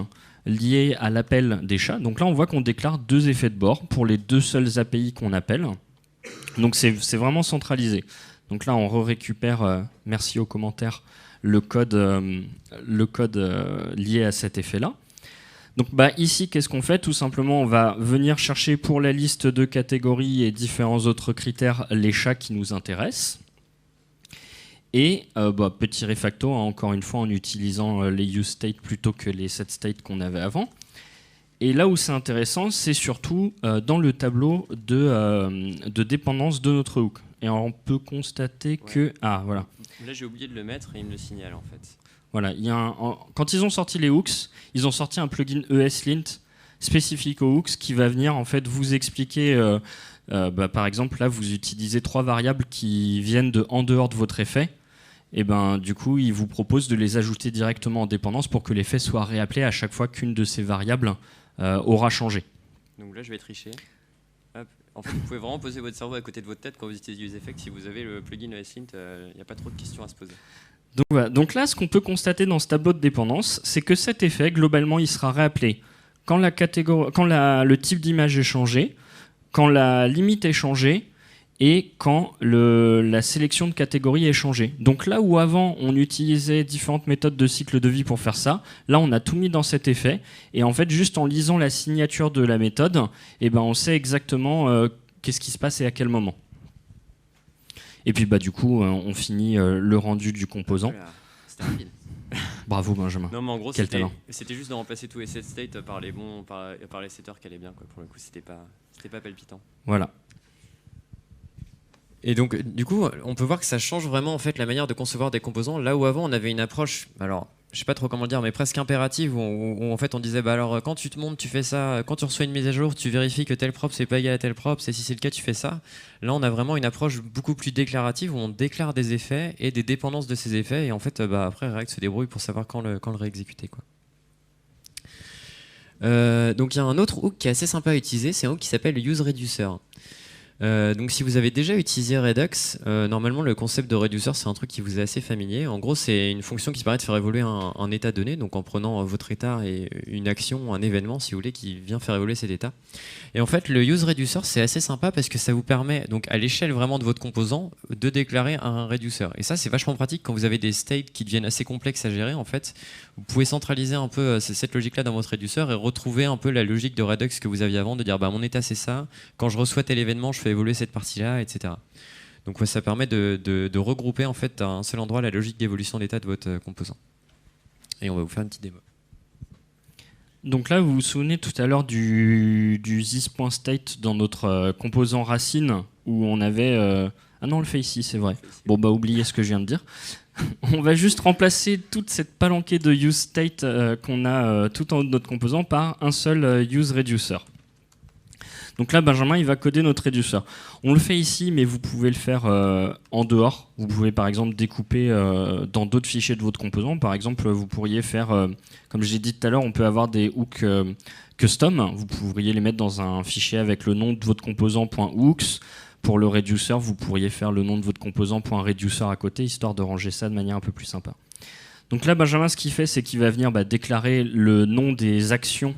liée à l'appel des chats. Donc là, on voit qu'on déclare 2 effets de bord pour les 2 seules API qu'on appelle. Donc c'est vraiment centralisé. Donc là, on récupère, merci aux commentaires, le code lié à cet effet-là. Donc ici, qu'est-ce qu'on fait? Tout simplement, on va venir chercher pour la liste de catégories et différents autres critères les chats qui nous intéressent. Et petit refacto, hein, encore une fois, en utilisant les useState plutôt que les setState qu'on avait avant. Et là où c'est intéressant, c'est surtout dans le tableau de dépendance de notre hook. Et on peut constater que... Ah, voilà. Là, j'ai oublié de le mettre et il me le signale, en fait. Voilà, quand ils ont sorti les hooks, ils ont sorti un plugin ESLint spécifique aux hooks qui va venir en fait vous expliquer... par exemple, là, vous utilisez 3 variables qui viennent en dehors de votre effet. Et du coup, il vous propose de les ajouter directement en dépendance pour que l'effet soit réappelé à chaque fois qu'une de ces variables aura changé. Donc là, je vais tricher. Hop. En fait, vous pouvez vraiment poser votre cerveau à côté de votre tête quand vous utilisez useEffect. Si vous avez le plugin ESLint, il n'y a pas trop de questions à se poser. Donc, voilà. Donc là, ce qu'on peut constater dans ce tableau de dépendance, c'est que cet effet, globalement, il sera réappelé quand le type d'image est changé, quand la limite est changée, et quand la sélection de catégories est changée. Donc là où avant on utilisait différentes méthodes de cycle de vie pour faire ça, là on a tout mis dans cet effet, et en fait juste en lisant la signature de la méthode, on sait exactement qu'est-ce qui se passe et à quel moment. Et puis du coup on finit le rendu du composant. Voilà. C'était rapide. Bravo Benjamin. Non mais en gros quel talent. C'était juste de remplacer tous les setState par les setters qui allaient bien, quoi. Pour le coup c'était pas palpitant. Voilà. Et donc, du coup, on peut voir que ça change vraiment en fait la manière de concevoir des composants. Là où avant, on avait une approche, alors, je sais pas trop comment le dire, mais presque impérative, où en fait on disait, alors quand tu te montes, tu fais ça. Quand tu reçois une mise à jour, tu vérifies que tel prop c'est pas égal à tel prop. Et si c'est le cas, tu fais ça. Là, on a vraiment une approche beaucoup plus déclarative où on déclare des effets et des dépendances de ces effets. Et en fait, après, React se débrouille pour savoir quand le réexécuter, quoi. Donc, il y a un autre hook qui est assez sympa à utiliser. C'est un hook qui s'appelle UseReducer. Donc si vous avez déjà utilisé Redux, normalement le concept de reducer c'est un truc qui vous est assez familier. En gros c'est une fonction qui permet de faire évoluer un état donné, donc en prenant votre état et une action, un événement si vous voulez, qui vient faire évoluer cet état. Et en fait le use reducer c'est assez sympa parce que ça vous permet donc à l'échelle vraiment de votre composant de déclarer un reducer. Et ça c'est vachement pratique quand vous avez des states qui deviennent assez complexes à gérer. En fait vous pouvez centraliser un peu cette logique là dans votre reducer et retrouver un peu la logique de Redux que vous aviez avant, de dire bah mon état c'est ça, quand je reçois tel événement je fais évoluer cette partie-là, etc. Donc ouais, ça permet de regrouper en fait à un seul endroit la logique d'évolution d'état de votre composant. Et on va vous faire une petite démo. Donc là, vous vous souvenez tout à l'heure du this.state dans notre composant racine où on avait... Ah non, on le fait ici, c'est vrai. Bon, bah oubliez ce que je viens de dire. On va juste remplacer toute cette palanquée de useState qu'on a tout en haut de notre composant par un seul useReducer. Donc là, Benjamin, il va coder notre reducer. On le fait ici, mais vous pouvez le faire en dehors. Vous pouvez par exemple découper dans d'autres fichiers de votre composant. Par exemple, vous pourriez faire, comme j'ai dit tout à l'heure, on peut avoir des hooks custom. Vous pourriez les mettre dans un fichier avec le nom de votre composant .hooks. Pour le reducer, vous pourriez faire le nom de votre composant .reducer à côté, histoire de ranger ça de manière un peu plus sympa. Donc là, Benjamin, ce qu'il fait, c'est qu'il va venir déclarer le nom des actions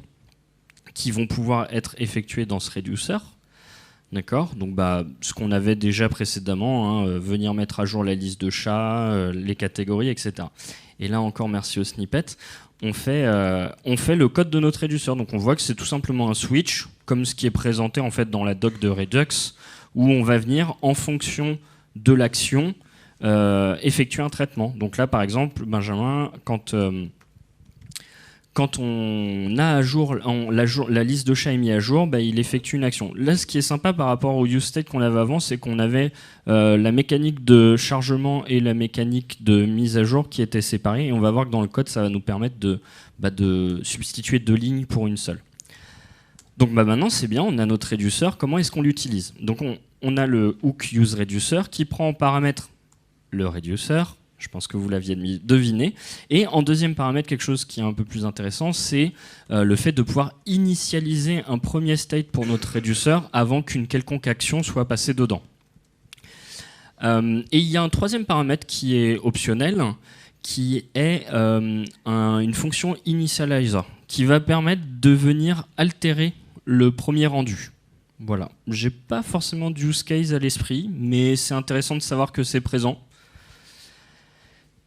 qui vont pouvoir être effectués dans ce reducer. D'accord ? Donc ce qu'on avait déjà précédemment, venir mettre à jour la liste de chats, les catégories, etc. Et là encore, merci au snippet, on fait le code de notre reducer. Donc on voit que c'est tout simplement un switch, comme ce qui est présenté en fait dans la doc de Redux, où on va venir, en fonction de l'action, effectuer un traitement. Donc là, par exemple, Benjamin, quand on a à jour, la liste de chats est mise à jour, il effectue une action. Là, ce qui est sympa par rapport au useState qu'on avait avant, c'est qu'on avait la mécanique de chargement et la mécanique de mise à jour qui étaient séparées. Et on va voir que dans le code, ça va nous permettre de substituer 2 lignes pour une seule. Donc maintenant, c'est bien, on a notre reducer. Comment est-ce qu'on l'utilise ? Donc on a le hook useReducer qui prend en paramètre le reducer. Je pense que vous l'aviez deviné. Et en deuxième paramètre, quelque chose qui est un peu plus intéressant, c'est le fait de pouvoir initialiser un premier state pour notre reducer avant qu'une quelconque action soit passée dedans. Et il y a un troisième paramètre qui est optionnel, qui est une fonction initializer, qui va permettre de venir altérer le premier rendu. Voilà. J'ai pas forcément de use case à l'esprit, mais c'est intéressant de savoir que c'est présent.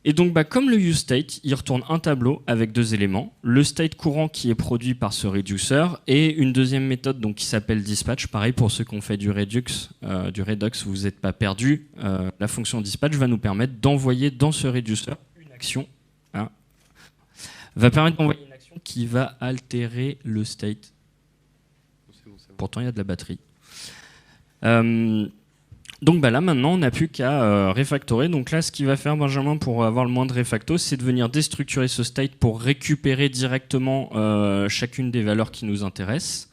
Et donc, comme le useState, il retourne un tableau avec 2 éléments. Le state courant qui est produit par ce reducer et une deuxième méthode qui s'appelle dispatch. Pareil, pour ceux qui ont fait du Redux, vous n'êtes pas perdu. La fonction dispatch va nous permettre d'envoyer dans ce reducer une action. Va permettre d'envoyer une action qui va altérer le state. Pourtant, il y a de la batterie. Donc là maintenant on n'a plus qu'à refactorer. Donc là ce qu'il va faire Benjamin pour avoir le moins de refacto, c'est de venir déstructurer ce state pour récupérer directement chacune des valeurs qui nous intéressent.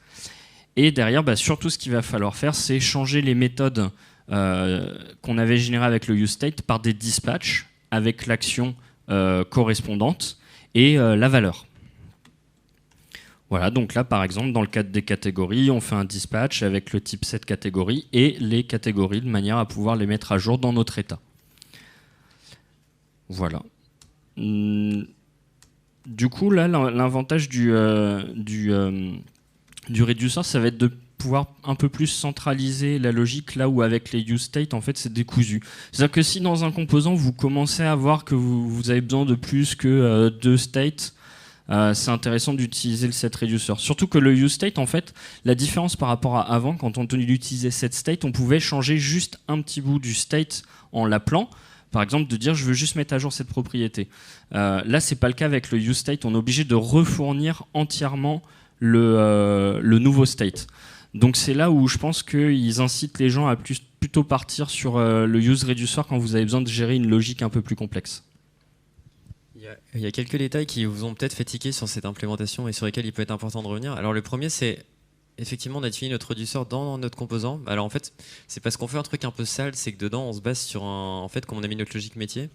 Et derrière surtout ce qu'il va falloir faire, c'est changer les méthodes qu'on avait générées avec le useState par des dispatchs avec l'action correspondante et la valeur. Voilà, donc là par exemple dans le cadre des catégories, on fait un dispatch avec le type set catégorie et les catégories de manière à pouvoir les mettre à jour dans notre état. Voilà. Du coup là l'avantage du reducer, ça va être de pouvoir un peu plus centraliser la logique, là où avec les useState en fait c'est décousu. C'est-à-dire que si dans un composant vous commencez à voir que vous avez besoin de plus que 2 states, c'est intéressant d'utiliser le set reducer. Surtout que le useState, en fait, la différence par rapport à avant, quand on utilisait set state, on pouvait changer juste un petit bout du state en l'appelant. Par exemple, de dire je veux juste mettre à jour cette propriété. Là, c'est pas le cas avec le useState. On est obligé de refournir entièrement le nouveau state. Donc c'est là où je pense qu'ils incitent les gens à plutôt partir sur le useReducer quand vous avez besoin de gérer une logique un peu plus complexe. Il y a quelques détails qui vous ont peut-être fait tiquer sur cette implémentation et sur lesquels il peut être important de revenir. Alors le premier, c'est effectivement, on a défini notre reduceur dans notre composant. Alors en fait, c'est parce qu'on fait un truc un peu sale, c'est que dedans, on se base sur en fait, comme on a mis notre logique métier,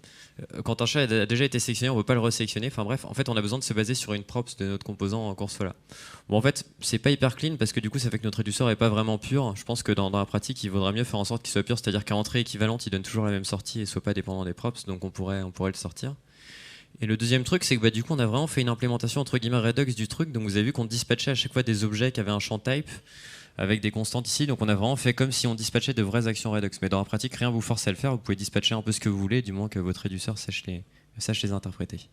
quand un chat a déjà été sélectionné, on ne veut pas le resélectionner. Enfin bref, en fait, on a besoin de se baser sur une props de notre composant qu'on reçoit là. Bon, en fait, c'est pas hyper clean parce que du coup, ça fait que notre réduceur est pas vraiment pur. Je pense que dans la pratique, il vaudrait mieux faire en sorte qu'il soit pur, c'est-à-dire qu'à entrée équivalente, il donne toujours la même sortie et soit pas dépendant des props. Donc on pourrait le sortir. Et le deuxième truc, c'est que du coup, on a vraiment fait une implémentation entre guillemets Redux du truc. Donc vous avez vu qu'on dispatchait à chaque fois des objets qui avaient un champ type avec des constantes ici. Donc on a vraiment fait comme si on dispatchait de vraies actions Redux. Mais dans la pratique, rien vous force à le faire. Vous pouvez dispatcher un peu ce que vous voulez, du moins que votre réduceur sache les interpréter.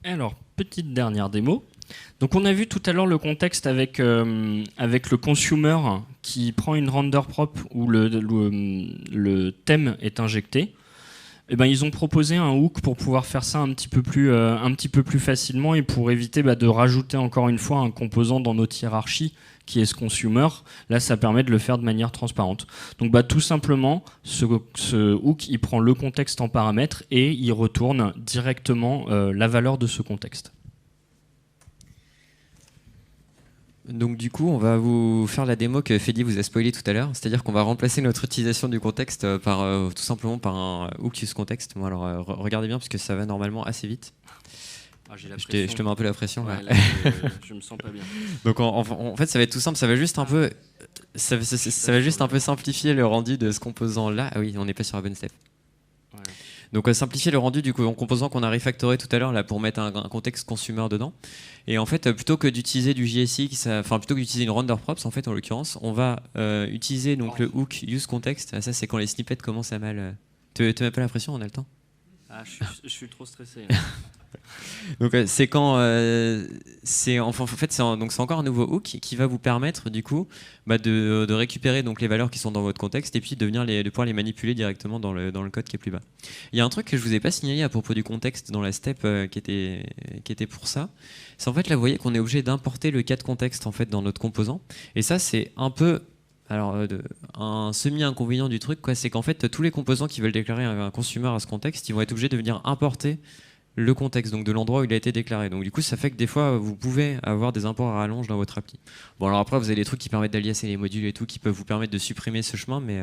Alors, petite dernière démo. Donc on a vu tout à l'heure le contexte avec le consumer qui prend une render prop où le thème est injecté. Et ben, ils ont proposé un hook pour pouvoir faire ça un petit peu plus facilement et pour éviter de rajouter encore une fois un composant dans notre hiérarchie qui est ce consumer. Là, ça permet de le faire de manière transparente. Donc tout simplement, ce hook, il prend le contexte en paramètre et il retourne directement la valeur de ce contexte. Donc du coup, on va vous faire la démo que Fedi vous a spoilé tout à l'heure, c'est-à-dire qu'on va remplacer notre utilisation du contexte tout simplement par un hook use-context. Bon, alors regardez bien parce que ça va normalement assez vite. Je te mets un peu la pression. Ouais, là. Je me sens pas bien. Donc en fait, ça va être tout simple, ça va juste un peu, ça va juste un peu simplifier le rendu de ce composant là. Ah oui, on n'est pas sur la bonne step. Ouais. Donc simplifier le rendu du composant qu'on a refactoré tout à l'heure là pour mettre un contexte consumer dedans. Et en fait, plutôt que d'utiliser du JSX, enfin plutôt que d'utiliser une render props, en fait en l'occurrence, on va utiliser donc le hook use context. Ah, ça c'est quand les snippets commencent à mal. Te mets pas l'impression, on a le temps. Ah, je suis trop stressé. Donc c'est quand c'est encore un nouveau hook qui va vous permettre du coup de récupérer donc les valeurs qui sont dans votre contexte et puis de pouvoir les manipuler directement dans le code qui est plus bas. Il y a un truc que je vous ai pas signalé à propos du contexte dans la step qui était pour ça. C'est en fait là vous voyez qu'on est obligé d'importer le cas de contexte en fait dans notre composant et ça c'est un peu un semi-inconvénient du truc, c'est qu'en fait tous les composants qui veulent déclarer un consumer à ce contexte, ils vont être obligés de venir importer le contexte, donc de l'endroit où il a été déclaré. Donc du coup, ça fait que des fois, vous pouvez avoir des imports à rallonge dans votre appli. Bon, alors après, vous avez des trucs qui permettent d'aliaser les modules et tout, qui peuvent vous permettre de supprimer ce chemin, mais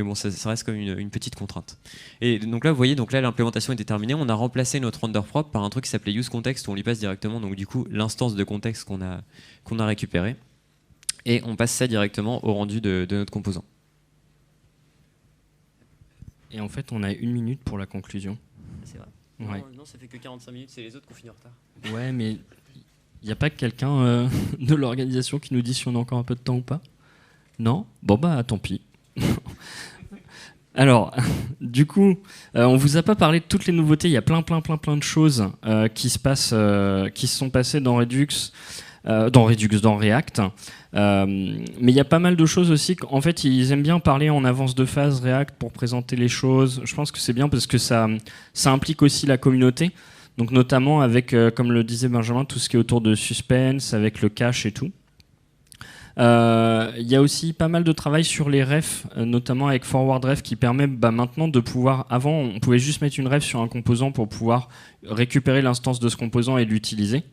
bon, ça reste comme une petite contrainte. Et donc là, vous voyez, l'implémentation est terminée. On a remplacé notre render propre par un truc qui s'appelait useContext, où on lui passe directement, donc du coup, l'instance de contexte qu'on a récupéré. Et on passe ça directement au rendu de notre composant. Et en fait, on a 1 minute pour la conclusion. C'est vrai. Ouais. Non, ça fait que 45 minutes, c'est les autres qui ont fini en retard. Ouais, mais il n'y a pas quelqu'un de l'organisation qui nous dit si on a encore un peu de temps ou pas? Non? Bon tant pis. Alors, du coup, on vous a pas parlé de toutes les nouveautés. Il y a plein de choses qui se sont passées dans Redux, dans React. Mais il y a pas mal de choses aussi. En fait, ils aiment bien parler en avance de phase React pour présenter les choses. Je pense que c'est bien parce que ça implique aussi la communauté. Donc notamment avec, comme le disait Benjamin, tout ce qui est autour de suspense, avec le cache et tout. Il y a aussi pas mal de travail sur les refs, notamment avec Forward Ref qui permet maintenant de pouvoir... Avant, on pouvait juste mettre une ref sur un composant pour pouvoir récupérer l'instance de ce composant et l'utiliser.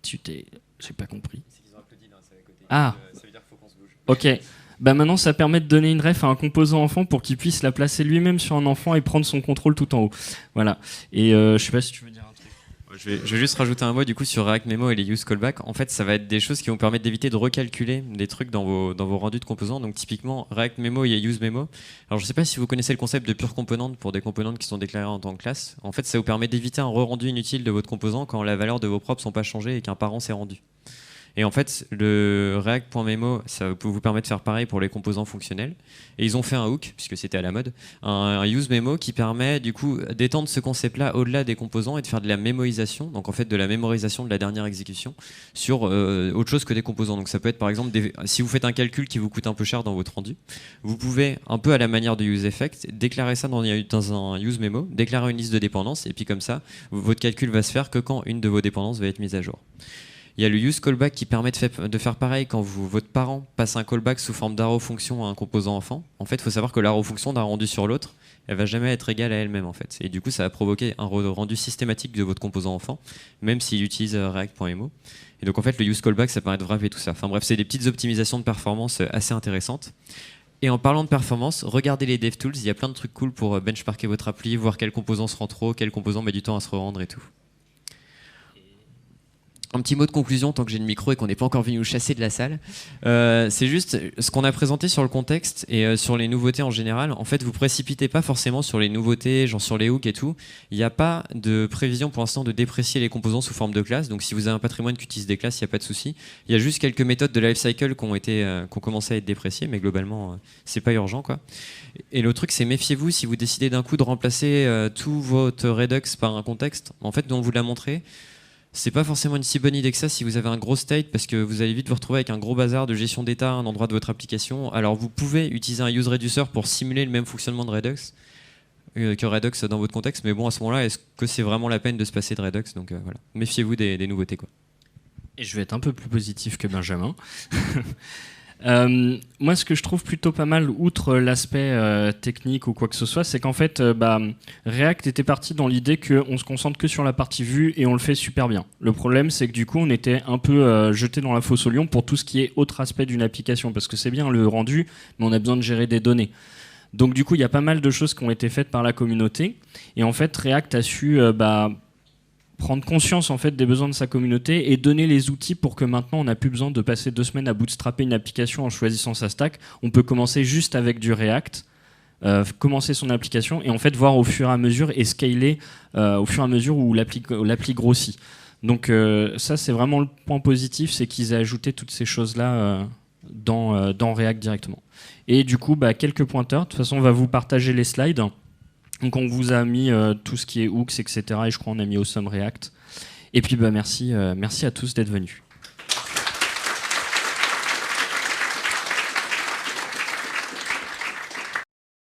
J'ai pas compris. Ah. Ça veut dire qu'il faut qu'on se bouge. Ok. Maintenant, ça permet de donner une ref à un composant enfant pour qu'il puisse la placer lui-même sur un enfant et prendre son contrôle tout en haut. Voilà. Et je sais pas si tu veux dire un truc. Je vais juste rajouter un mot du coup sur React Memo et les use callback. En fait, ça va être des choses qui vont permettre d'éviter de recalculer des trucs dans vos rendus de composants. Donc typiquement, React Memo et use Memo. Alors je sais pas si vous connaissez le concept de pure component pour des componentes qui sont déclarées en tant que classe. En fait, ça vous permet d'éviter un re-rendu inutile de votre composant quand la valeur de vos props sont pas changées et qu'un parent s'est rendu. Et en fait, le React.memo, ça peut vous permettre de faire pareil pour les composants fonctionnels. Et ils ont fait un hook, puisque c'était à la mode, un useMemo qui permet du coup d'étendre ce concept-là au-delà des composants et de faire de la mémorisation, donc en fait de la mémorisation de la dernière exécution sur autre chose que des composants. Donc ça peut être par exemple, si vous faites un calcul qui vous coûte un peu cher dans votre rendu, vous pouvez, un peu à la manière de useEffect, déclarer ça dans un useMemo, déclarer une liste de dépendances, et puis comme ça, votre calcul va se faire que quand une de vos dépendances va être mise à jour. Il y a le use callback qui permet de faire pareil quand votre parent passe un callback sous forme d'arrow function à un composant enfant. En fait, il faut savoir que l'arrow function d'un rendu sur l'autre, elle va jamais être égale à elle-même en fait. Et du coup, ça va provoquer un rendu systématique de votre composant enfant, même s'il utilise React.mo. Et donc en fait, le use callback, ça permet de wrapper tout ça. Enfin bref, c'est des petites optimisations de performance assez intéressantes. Et en parlant de performance, regardez les DevTools, il y a plein de trucs cool pour benchmarker votre appli, voir quel composant se rend trop, quel composant met du temps à se rendre et tout. Un petit mot de conclusion, tant que j'ai le micro et qu'on n'est pas encore venu nous chasser de la salle. C'est juste ce qu'on a présenté sur le contexte et sur les nouveautés en général. En fait, vous précipitez pas forcément sur les nouveautés, genre sur les hooks et tout. Il n'y a pas de prévision pour l'instant de déprécier les composants sous forme de classes. Donc si vous avez un patrimoine qui utilise des classes, il n'y a pas de souci. Il y a juste quelques méthodes de lifecycle qui ont commencé à être dépréciées, mais globalement, c'est pas urgent, quoi. Et le truc, c'est méfiez-vous si vous décidez d'un coup de remplacer tout votre Redux par un contexte. En fait, dont on vous l'a montré. C'est pas forcément une si bonne idée que ça si vous avez un gros state, parce que vous allez vite vous retrouver avec un gros bazar de gestion d'état à un endroit de votre application. Alors vous pouvez utiliser un use reducer pour simuler le même fonctionnement de Redux que Redux dans votre contexte, mais bon, à ce moment-là, est-ce que c'est vraiment la peine de se passer de Redux? Donc voilà, méfiez-vous des nouveautés, quoi. Et je vais être un peu plus positif que Benjamin. Moi, ce que je trouve plutôt pas mal, outre l'aspect technique ou quoi que ce soit, c'est qu'en fait, React était parti dans l'idée qu'on se concentre que sur la partie vue et on le fait super bien. Le problème, c'est que du coup, on était un peu jeté dans la fosse au lion pour tout ce qui est autre aspect d'une application, parce que c'est bien le rendu, mais on a besoin de gérer des données. Donc du coup, il y a pas mal de choses qui ont été faites par la communauté, et en fait, React a su prendre conscience en fait des besoins de sa communauté et donner les outils pour que maintenant on n'a plus besoin de passer 2 semaines à bootstrapper une application en choisissant sa stack. On peut commencer juste avec du React, commencer son application et en fait voir au fur et à mesure et scaler au fur et à mesure où l'appli grossit. Donc ça c'est vraiment le point positif, c'est qu'ils aient ajouté toutes ces choses là dans React directement. Et du coup quelques pointeurs, de toute façon on va vous partager les slides. Donc on vous a mis tout ce qui est hooks, etc. Et je crois qu'on a mis Awesome React. Et puis merci à tous d'être venus.